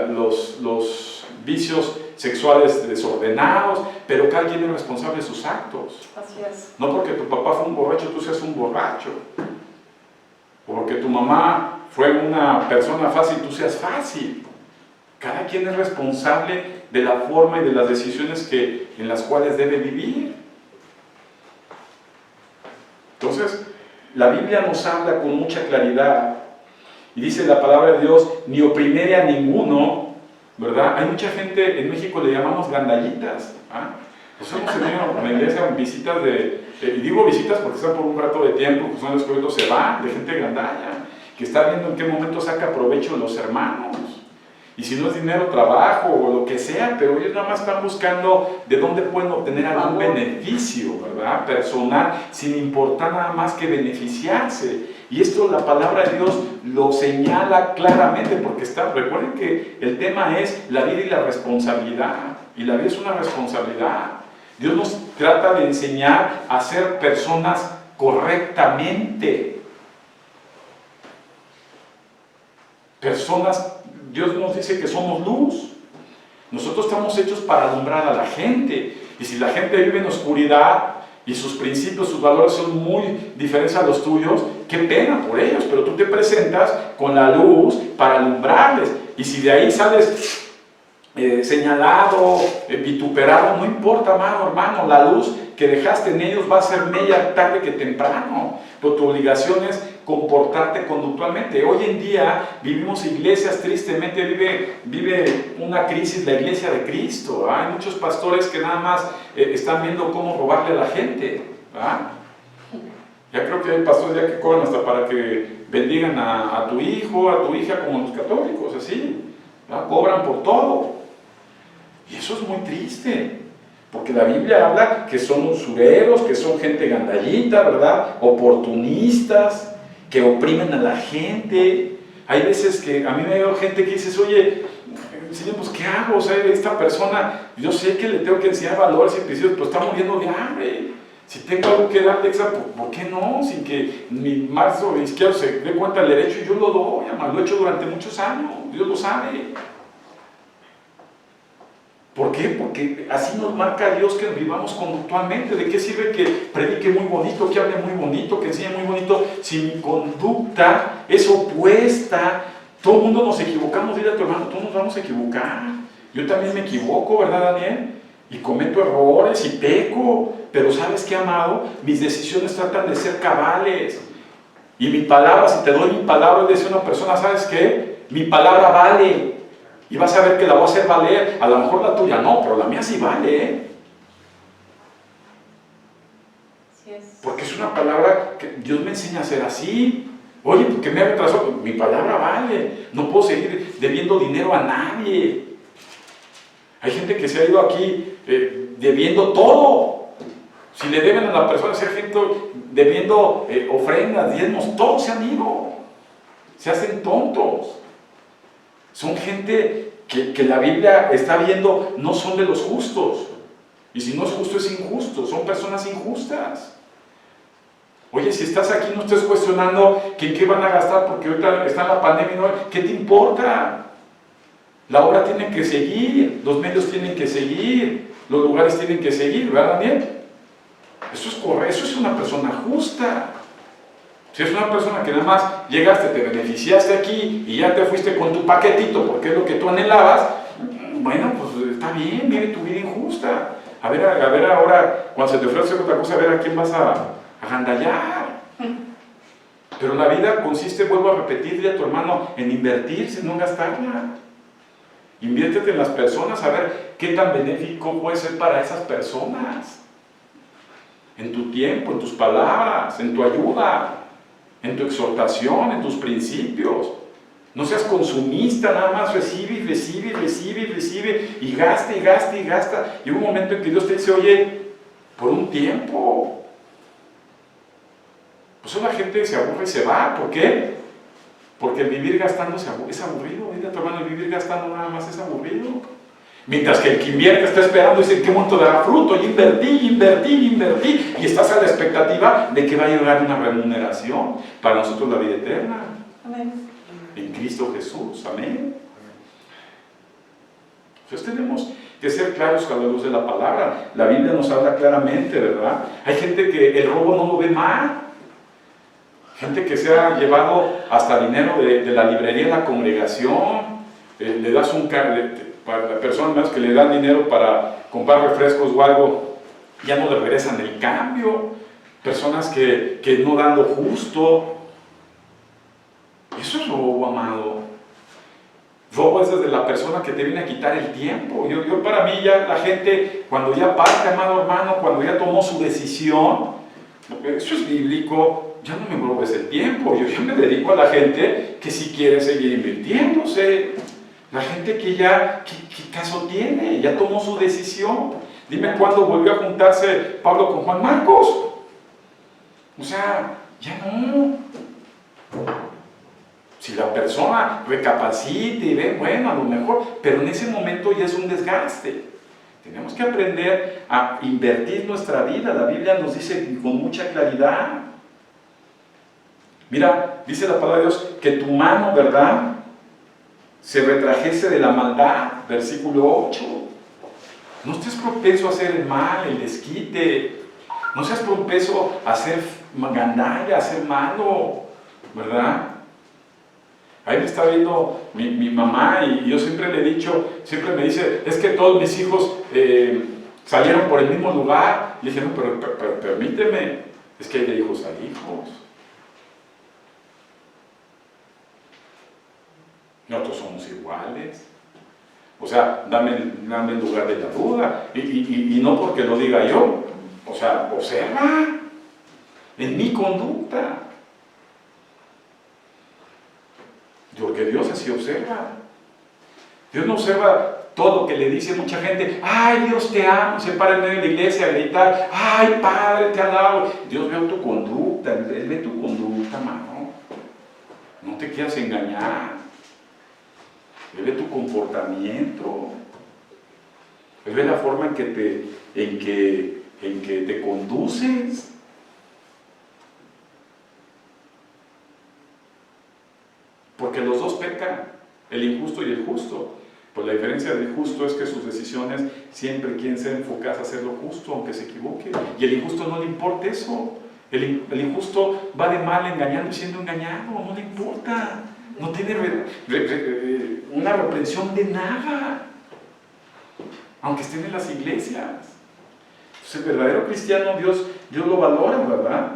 los vicios sexuales desordenados, pero cada quien es responsable de sus actos. Así es. No porque tu papá fue un borracho, tú seas un borracho. O porque tu mamá fue una persona fácil, tú seas fácil. Cada quien es responsable de la forma y de las decisiones en las cuales debe vivir. Entonces, la Biblia nos habla con mucha claridad y dice la palabra de Dios: ni oprimiré a ninguno, ¿verdad? Hay mucha gente, en México le llamamos gandallitas, ¿ah? Pues hemos tenido en la iglesia visitas y digo visitas porque están por un rato de tiempo, pues son los que luego se van, de gente gandalla, que está viendo en qué momento saca provecho los hermanos. Y si no es dinero, trabajo o lo que sea, pero ellos nada más están buscando de dónde pueden obtener algún beneficio, ¿verdad? Personal, sin importar nada más que beneficiarse. Y esto la palabra de Dios lo señala claramente, porque recuerden que el tema es la vida y la responsabilidad. Y la vida es una responsabilidad. Dios nos trata de enseñar a ser personas correctamente. Dios nos dice que somos luz. Nosotros estamos hechos para alumbrar a la gente. Y si la gente vive en oscuridad y sus principios, sus valores son muy diferentes a los tuyos, qué pena por ellos, pero tú te presentas con la luz para alumbrarles. Y si de ahí sales señalado, vituperado, no importa, amado hermano, la luz que dejaste en ellos va a ser media tarde que temprano. Pero tu obligación es comportarte conductualmente. Hoy en día vivimos iglesias, tristemente vive una crisis la iglesia de Cristo, ¿verdad? Hay muchos pastores que nada más están viendo cómo robarle a la gente, ¿verdad? Ya creo que hay pastores ya que cobran hasta para que bendigan a tu hijo, a tu hija, como los católicos, así, ¿verdad? Cobran por todo. Y eso es muy triste, porque la Biblia habla que son usureros, que son gente gandallita, ¿verdad? Oportunistas, que oprimen a la gente. Hay veces que a mí me veo gente que dices: oye, Señor, pues ¿qué hago? O sea, esta persona, yo sé que le tengo que enseñar valores y principios, pero está muriendo de hambre. Si tengo algo que darle extra, ¿por qué no? Sin que mi brazo izquierdo se dé cuenta del derecho, yo lo doy, además lo he hecho durante muchos años, Dios lo sabe. ¿Por qué? Porque así nos marca Dios que vivamos conductualmente. ¿De qué sirve que predique muy bonito, que hable muy bonito, que enseñe muy bonito, si mi conducta es opuesta? Todo el mundo nos equivocamos, dile a tu hermano, todos nos vamos a equivocar. Yo también me equivoco, ¿verdad, Daniel? Y cometo errores y peco, pero ¿sabes qué, amado? Mis decisiones tratan de ser cabales. Y mi palabra, si te doy mi palabra, es decir a una persona: ¿sabes qué? Mi palabra vale. Y vas a ver que la voy a hacer valer. A lo mejor la tuya no, pero la mía sí vale, ¿eh? Sí es. Porque es una palabra que Dios me enseña a ser así. Oye, ¿por qué me retrasó? Mi palabra vale. No puedo seguir debiendo dinero a nadie. Hay gente que se ha ido aquí debiendo todo. Si le deben a la persona, si hay gente debiendo ofrendas, diezmos, todos se han ido. se hacen tontos. Son gente que la Biblia está viendo, no son de los justos. Y si no es justo, es injusto. Son personas injustas. Oye, si estás aquí, no estés cuestionando que en qué van a gastar porque ahorita está la pandemia. ¿No? ¿Qué te importa? La obra tiene que seguir, los medios tienen que seguir, los lugares tienen que seguir, ¿verdad, Daniel? Eso es correcto, eso es una persona justa. Si es una persona que nada más llegaste, te beneficiaste aquí y ya te fuiste con tu paquetito porque es lo que tú anhelabas, bueno, pues está bien, vive tu vida injusta. A ver ahora, cuando se te ofrece otra cosa, a ver a quién vas a agandallar. Pero la vida consiste, vuelvo a repetirle a tu hermano, en invertirse, no en gastarla. Inviértete en las personas, a ver qué tan benéfico puede ser para esas personas. En tu tiempo, en tus palabras, en tu ayuda, en tu exhortación, en tus principios. No seas consumista, nada más recibe y recibe y recibe y recibe y gasta y gasta y gasta. Y hubo un momento en que Dios te dice, oye, por un tiempo. Pues la gente se aburre y se va. ¿Por qué? Porque el vivir gastando es aburrido. Dile a tu hermano, el vivir gastando nada más es aburrido. Mientras que el que invierte está esperando y dice, ¿qué momento dará fruto? Y invertí. Y estás a la expectativa de que va a llegar una remuneración para nosotros la vida eterna. Amén. En Cristo Jesús. Amén. Entonces tenemos que ser claros a la luz de la palabra. La Biblia nos habla claramente, ¿verdad? Hay gente que el robo no lo ve mal. Gente que se ha llevado hasta dinero de la librería de la congregación. Le das para la persona que le dan dinero para comprar refrescos o algo, ya no le regresan el cambio. Personas que no dan lo justo. Eso es robo, amado. Robo es desde la persona que te viene a quitar el tiempo. Yo para mí ya la gente, cuando ya parte, amado hermano, cuando ya tomó su decisión, eso es bíblico, ya no me robes el tiempo. Yo ya me dedico a la gente que si quiere seguir invirtiéndose. La gente que ya, ¿qué caso tiene? Ya tomó su decisión. Dime cuándo volvió a juntarse Pablo con Juan Marcos. O sea, ya no. Si la persona recapacita y ve, bueno, a lo mejor, pero en ese momento ya es un desgaste. Tenemos que aprender a invertir nuestra vida. La Biblia nos dice con mucha claridad. Mira, dice la palabra de Dios, que tu mano, ¿verdad?, se retrajese de la maldad, versículo 8. No estés propenso a hacer el mal, el desquite. No seas propenso a hacer gandalla, a hacer malo, ¿verdad? Ahí me está viendo mi mamá y yo siempre le he dicho, siempre me dice, es que todos mis hijos salieron por el mismo lugar. Y le dije, no, pero permíteme, es que hay de hijos a hijos. Nosotros somos iguales. O sea, dame el lugar de la duda. Y no porque lo diga yo. O sea, observa en mi conducta. Porque Dios así observa. Dios no observa todo lo que le dice mucha gente. Ay, Dios te amo. Se para en medio de la iglesia a gritar. Ay, Padre, te alabo. Dios ve tu conducta. Él ve tu conducta, mano. No te quieras engañar. Él ve tu comportamiento. Él ve la forma en que te conduces. Porque los dos pecan, el injusto y el justo. Pues la diferencia del justo es que sus decisiones siempre quieren ser enfocadas a hacer lo justo, aunque se equivoque. Y el injusto no le importa eso. El injusto va de mal engañando y siendo engañado, no le importa. No tiene una reprensión de nada, aunque estén en las iglesias. Entonces, el verdadero cristiano, Dios lo valora, ¿verdad?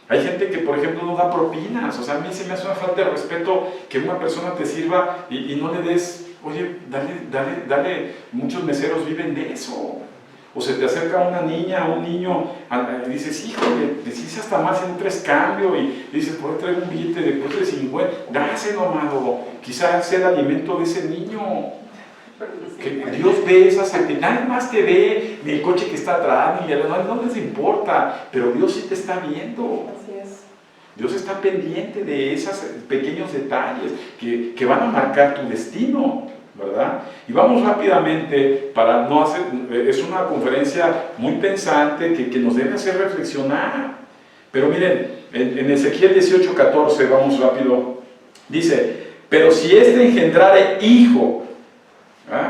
Hay gente que, por ejemplo, no da propinas. O sea, a mí se me hace una falta de respeto que una persona te sirva y no le des, oye, dale, muchos meseros viven de eso. O se te acerca una niña o un niño y dices, híjole, decís hasta más en 3 cambios y dices, por ahí traigo un billete de 50, dáselo, amado, quizás sea el alimento de ese niño. Que Dios ve esas actividades, nadie más te ve, ni el coche que está atrás, no les importa, pero Dios sí te está viendo. Así es. Dios está pendiente de esos pequeños detalles que van a marcar tu destino, ¿verdad? Y vamos rápidamente para no hacer, es una conferencia muy pensante que nos debe hacer reflexionar. Pero miren, en Ezequiel 18:14, vamos rápido, dice, pero si éste engendrare hijo,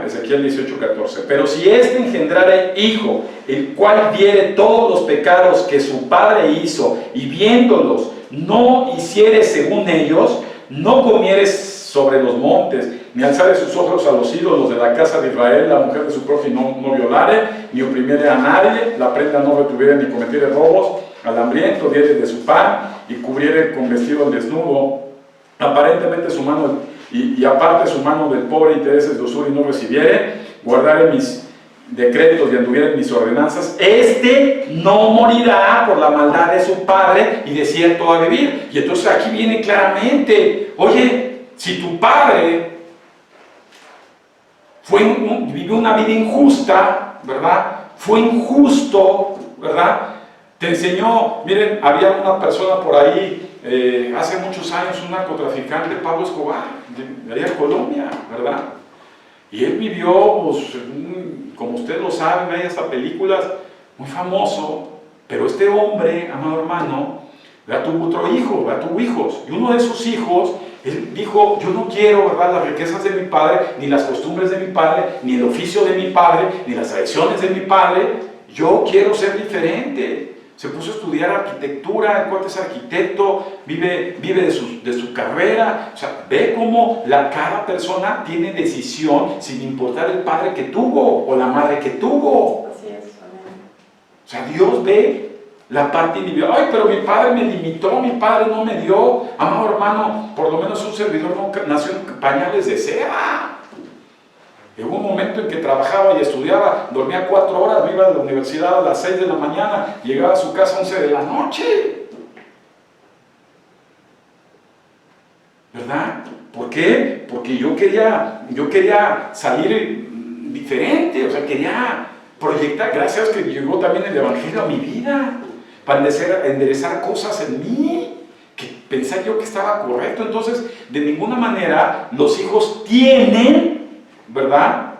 Ezequiel 18:14, pero si éste engendrare hijo, el cual viere todos los pecados que su padre hizo, y viéndolos no hiciere según ellos, no comieres sobre los montes, ni alzare sus ojos a los ídolos de la casa de Israel, la mujer de su prójimo no violare, ni oprimiere a nadie, la prenda no retuviere ni cometiere robos, al hambriento diere de su pan, y cubriere con vestido al desnudo, aparentemente su mano, y aparte su mano del pobre, intereses de usura y no recibiere, guardare mis decretos y anduviere en mis ordenanzas, este no morirá por la maldad de su padre, y de cierto va a vivir. Y entonces aquí viene claramente, oye, si tu padre vivió una vida injusta, ¿verdad? Fue injusto, ¿verdad? Te enseñó, miren, había una persona por ahí, hace muchos años, un narcotraficante, Pablo Escobar, de allá de Colombia, ¿verdad? Y él vivió, pues, como usted lo sabe, hay hasta películas, muy famoso, pero este hombre, amado hermano, ya tuvo otro hijo, ya tuvo hijos, y uno de esos hijos, él dijo, yo no quiero, ¿verdad?, las riquezas de mi padre, ni las costumbres de mi padre, ni el oficio de mi padre, ni las tradiciones de mi padre, yo quiero ser diferente. Se puso a estudiar arquitectura, el cuate es arquitecto, vive de su carrera. O sea, ve cómo cada persona tiene decisión sin importar el padre que tuvo o la madre que tuvo. Así es, amén. O sea, Dios ve la parte individual. Ay, pero mi padre me limitó, mi padre no me dio. Amado hermano, por lo menos un servidor no nació en pañales de seda. Hubo un momento en que trabajaba y estudiaba, dormía 4 horas, me iba a la universidad a las 6 de la mañana, llegaba a su casa a 11 de la noche. ¿Verdad? ¿Por qué? Porque yo quería salir diferente, o sea, quería proyectar, gracias a Dios que llegó también el Evangelio a mi vida, para enderezar cosas en mí, que pensé yo que estaba correcto. Entonces, de ninguna manera los hijos tienen, ¿verdad?,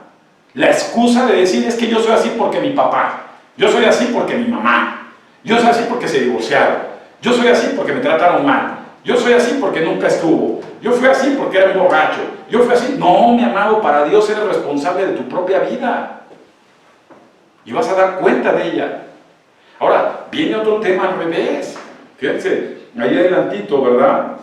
la excusa de decir, es que yo soy así porque mi papá, yo soy así porque mi mamá, yo soy así porque se divorciaron, yo soy así porque me trataron mal, yo soy así porque nunca estuvo, yo fui así porque era un borracho, yo fui así. No, mi amado, para Dios eres responsable de tu propia vida y vas a dar cuenta de ella. Ahora, viene otro tema al revés. Fíjense, ahí adelantito, ¿verdad?,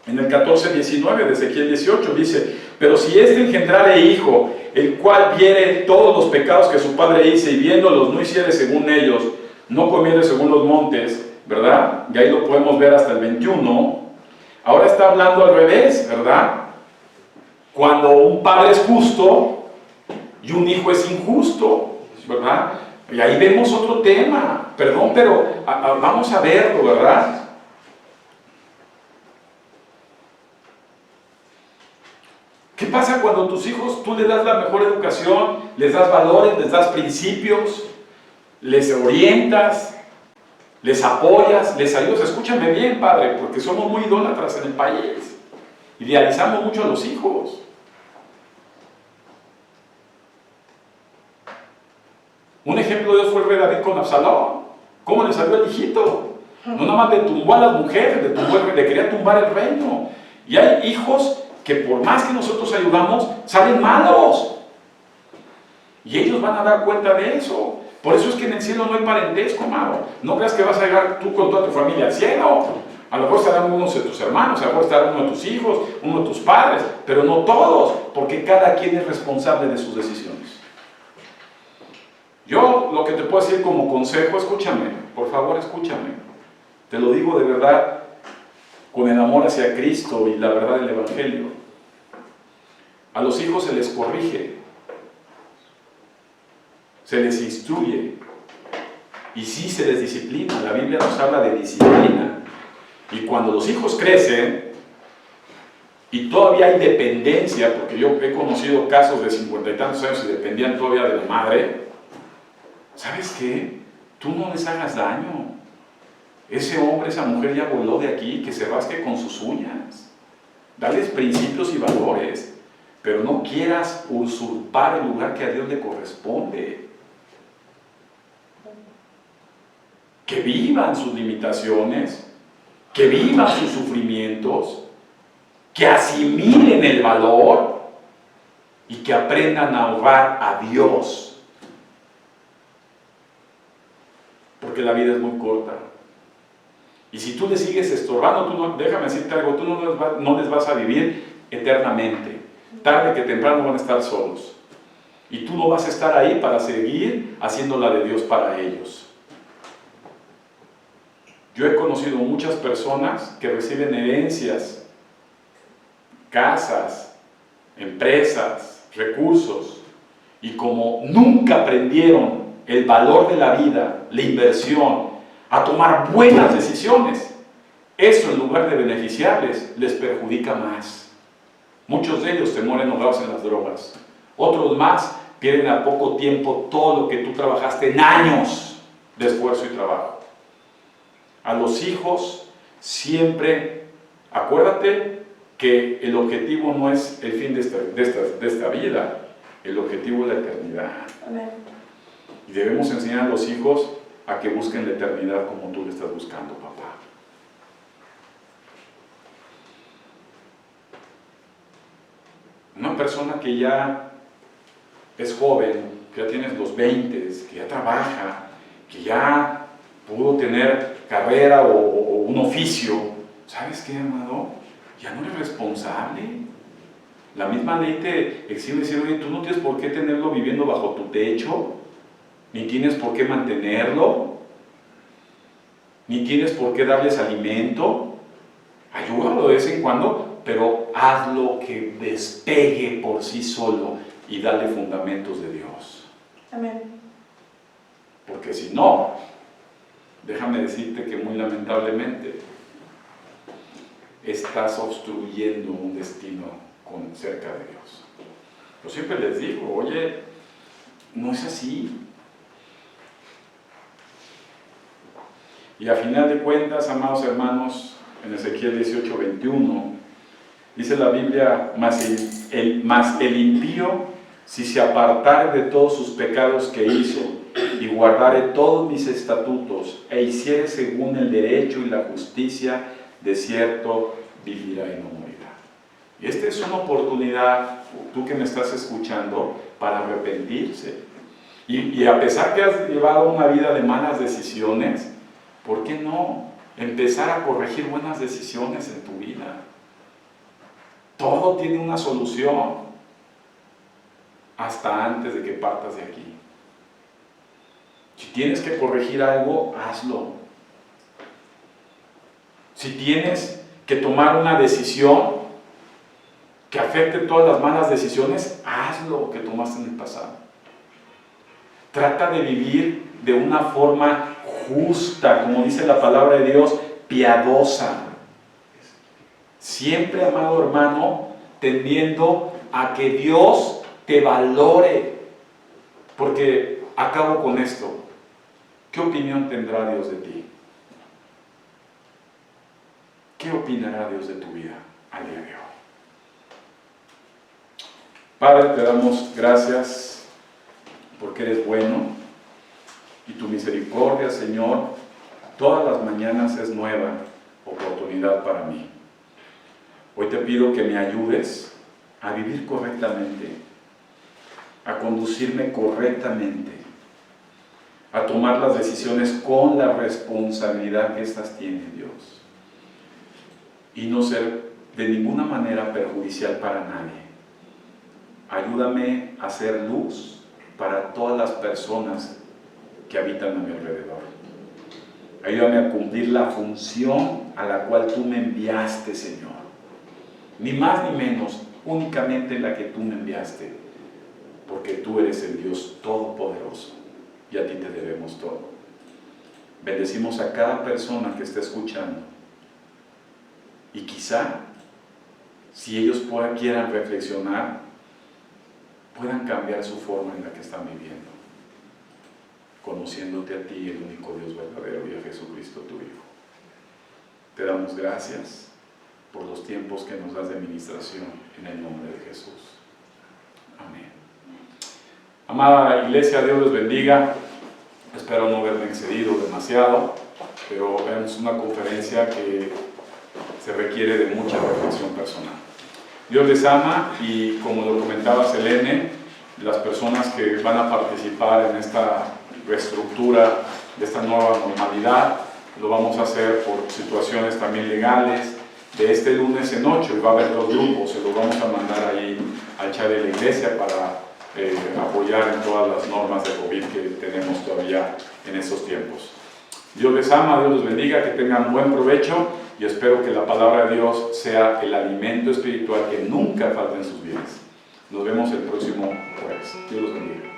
en el 14:19 de Ezequiel 18 dice, pero si éste engendrare hijo, el cual viere todos los pecados que su padre hizo, y viéndolos no hiciere según ellos, no comiere según los montes, ¿verdad? Y ahí lo podemos ver hasta el 21. Ahora está hablando al revés, ¿verdad? Cuando un padre es justo y un hijo es injusto, ¿verdad? Y ahí vemos otro tema, perdón, pero vamos a verlo, ¿verdad? ¿Qué pasa cuando tus hijos tú les das la mejor educación, les das valores, les das principios, les orientas, les apoyas, les ayudas? Escúchame bien, padre, porque somos muy idólatras en el país. Idealizamos mucho a los hijos. Un ejemplo de eso fue el rey David con Absalón. ¿Cómo le salió el hijito? No nada más le tumbó a las mujeres, le quería tumbar el reino. Y hay hijos que por más que nosotros ayudamos, salen malos. Y ellos van a dar cuenta de eso. Por eso es que en el cielo no hay parentesco, amado. No creas que vas a llegar tú con toda tu familia al cielo. A lo mejor estarán unos de tus hermanos, a lo mejor estará uno de tus hijos, uno de tus padres, pero no todos, porque cada quien es responsable de sus decisiones. Yo lo que te puedo decir como consejo, escúchame, por favor escúchame. Te lo digo de verdad, con el amor hacia Cristo y la verdad del Evangelio. A los hijos se les corrige, se les instruye, y sí se les disciplina. La Biblia nos habla de disciplina. Y cuando los hijos crecen, y todavía hay dependencia, porque yo he conocido casos de 50 y tantos años y dependían todavía de la madre, ¿sabes qué? Tú no les hagas daño. Ese hombre, esa mujer ya voló de aquí, que se rasque con sus uñas. Dales principios y valores, pero no quieras usurpar el lugar que a Dios le corresponde. Que vivan sus limitaciones, que vivan sus sufrimientos, que asimilen el valor y que aprendan a honrar a Dios. Porque la vida es muy corta. Y si tú le sigues estorbando, déjame decirte algo, tú no les vas a vivir eternamente. Tarde que temprano van a estar solos. Y tú no vas a estar ahí para seguir haciendo la de Dios para ellos. Yo he conocido muchas personas que reciben herencias, casas, empresas, recursos, y como nunca aprendieron el valor de la vida, la inversión, a tomar buenas decisiones, eso en lugar de beneficiarles, les perjudica más. Muchos de ellos se mueren ahogados en las drogas. Otros más pierden a poco tiempo todo lo que tú trabajaste en años de esfuerzo y trabajo. A los hijos siempre, acuérdate que el objetivo no es el fin de esta vida, el objetivo es la eternidad. Amén. Y debemos enseñar a los hijos a que busquen la eternidad como tú le estás buscando, papá. Una persona que ya es joven, que ya tiene los 20, que ya trabaja, que ya pudo tener carrera o un oficio, ¿sabes qué, amado? Ya no eres responsable. La misma ley te exige decir, oye, tú no tienes por qué tenerlo viviendo bajo tu techo, ni tienes por qué mantenerlo, ni tienes por qué darles alimento. Ayúdalo de vez en cuando, pero hazlo que despegue por sí solo y dale fundamentos de Dios. Amén. Porque si no, déjame decirte que muy lamentablemente estás obstruyendo un destino cerca de Dios. Yo siempre les digo, oye, no es así. Y a final de cuentas, amados hermanos, en Ezequiel 18:21, dice la Biblia, mas el impío, si se apartare de todos sus pecados que hizo, y guardare todos mis estatutos, e hiciere según el derecho y la justicia, de cierto vivirá y no morirá. Y esta es una oportunidad, tú que me estás escuchando, para arrepentirse. Y a pesar que has llevado una vida de malas decisiones, ¿por qué no empezar a corregir buenas decisiones en tu vida? Todo tiene una solución, hasta antes de que partas de aquí. Si tienes que corregir algo, hazlo. Si tienes que tomar una decisión que afecte todas las malas decisiones, hazlo que tomaste en el pasado. Trata de vivir de una forma justa, como dice la palabra de Dios, piadosa. Siempre, amado hermano, tendiendo a que Dios te valore. Porque acabo con esto. ¿Qué opinión tendrá Dios de ti? ¿Qué opinará Dios de tu vida al día de hoy? Padre, te damos gracias porque eres bueno y tu misericordia, Señor, todas las mañanas es nueva oportunidad para mí. Hoy te pido que me ayudes a vivir correctamente, a conducirme correctamente, a tomar las decisiones con la responsabilidad que éstas tienen, Dios, y no ser de ninguna manera perjudicial para nadie. Ayúdame a ser luz para todas las personas que habitan a mi alrededor. Ayúdame a cumplir la función a la cual tú me enviaste, Señor. Ni más ni menos, únicamente la que tú me enviaste, porque tú eres el Dios Todopoderoso y a ti te debemos todo. Bendecimos a cada persona que esté escuchando y quizá, si ellos quieran reflexionar, puedan cambiar su forma en la que están viviendo, conociéndote a ti, el único Dios verdadero, y a Jesucristo tu Hijo. Te damos gracias por los tiempos que nos das de administración en el nombre de Jesús. Amén. Amada iglesia, Dios les bendiga. Espero no haberme excedido demasiado, pero es una conferencia que se requiere de mucha reflexión personal. Dios les ama y, como lo comentaba Selene, las personas que van a participar en esta reestructura de esta nueva normalidad, lo vamos a hacer por situaciones también legales. De este lunes en 8 va a haber 2 grupos, se los vamos a mandar ahí al chat de la iglesia para apoyar en todas las normas de COVID que tenemos todavía en estos tiempos. Dios les ama, Dios los bendiga, que tengan buen provecho y espero que la palabra de Dios sea el alimento espiritual que nunca falte en sus vidas. Nos vemos el próximo jueves. Dios los bendiga.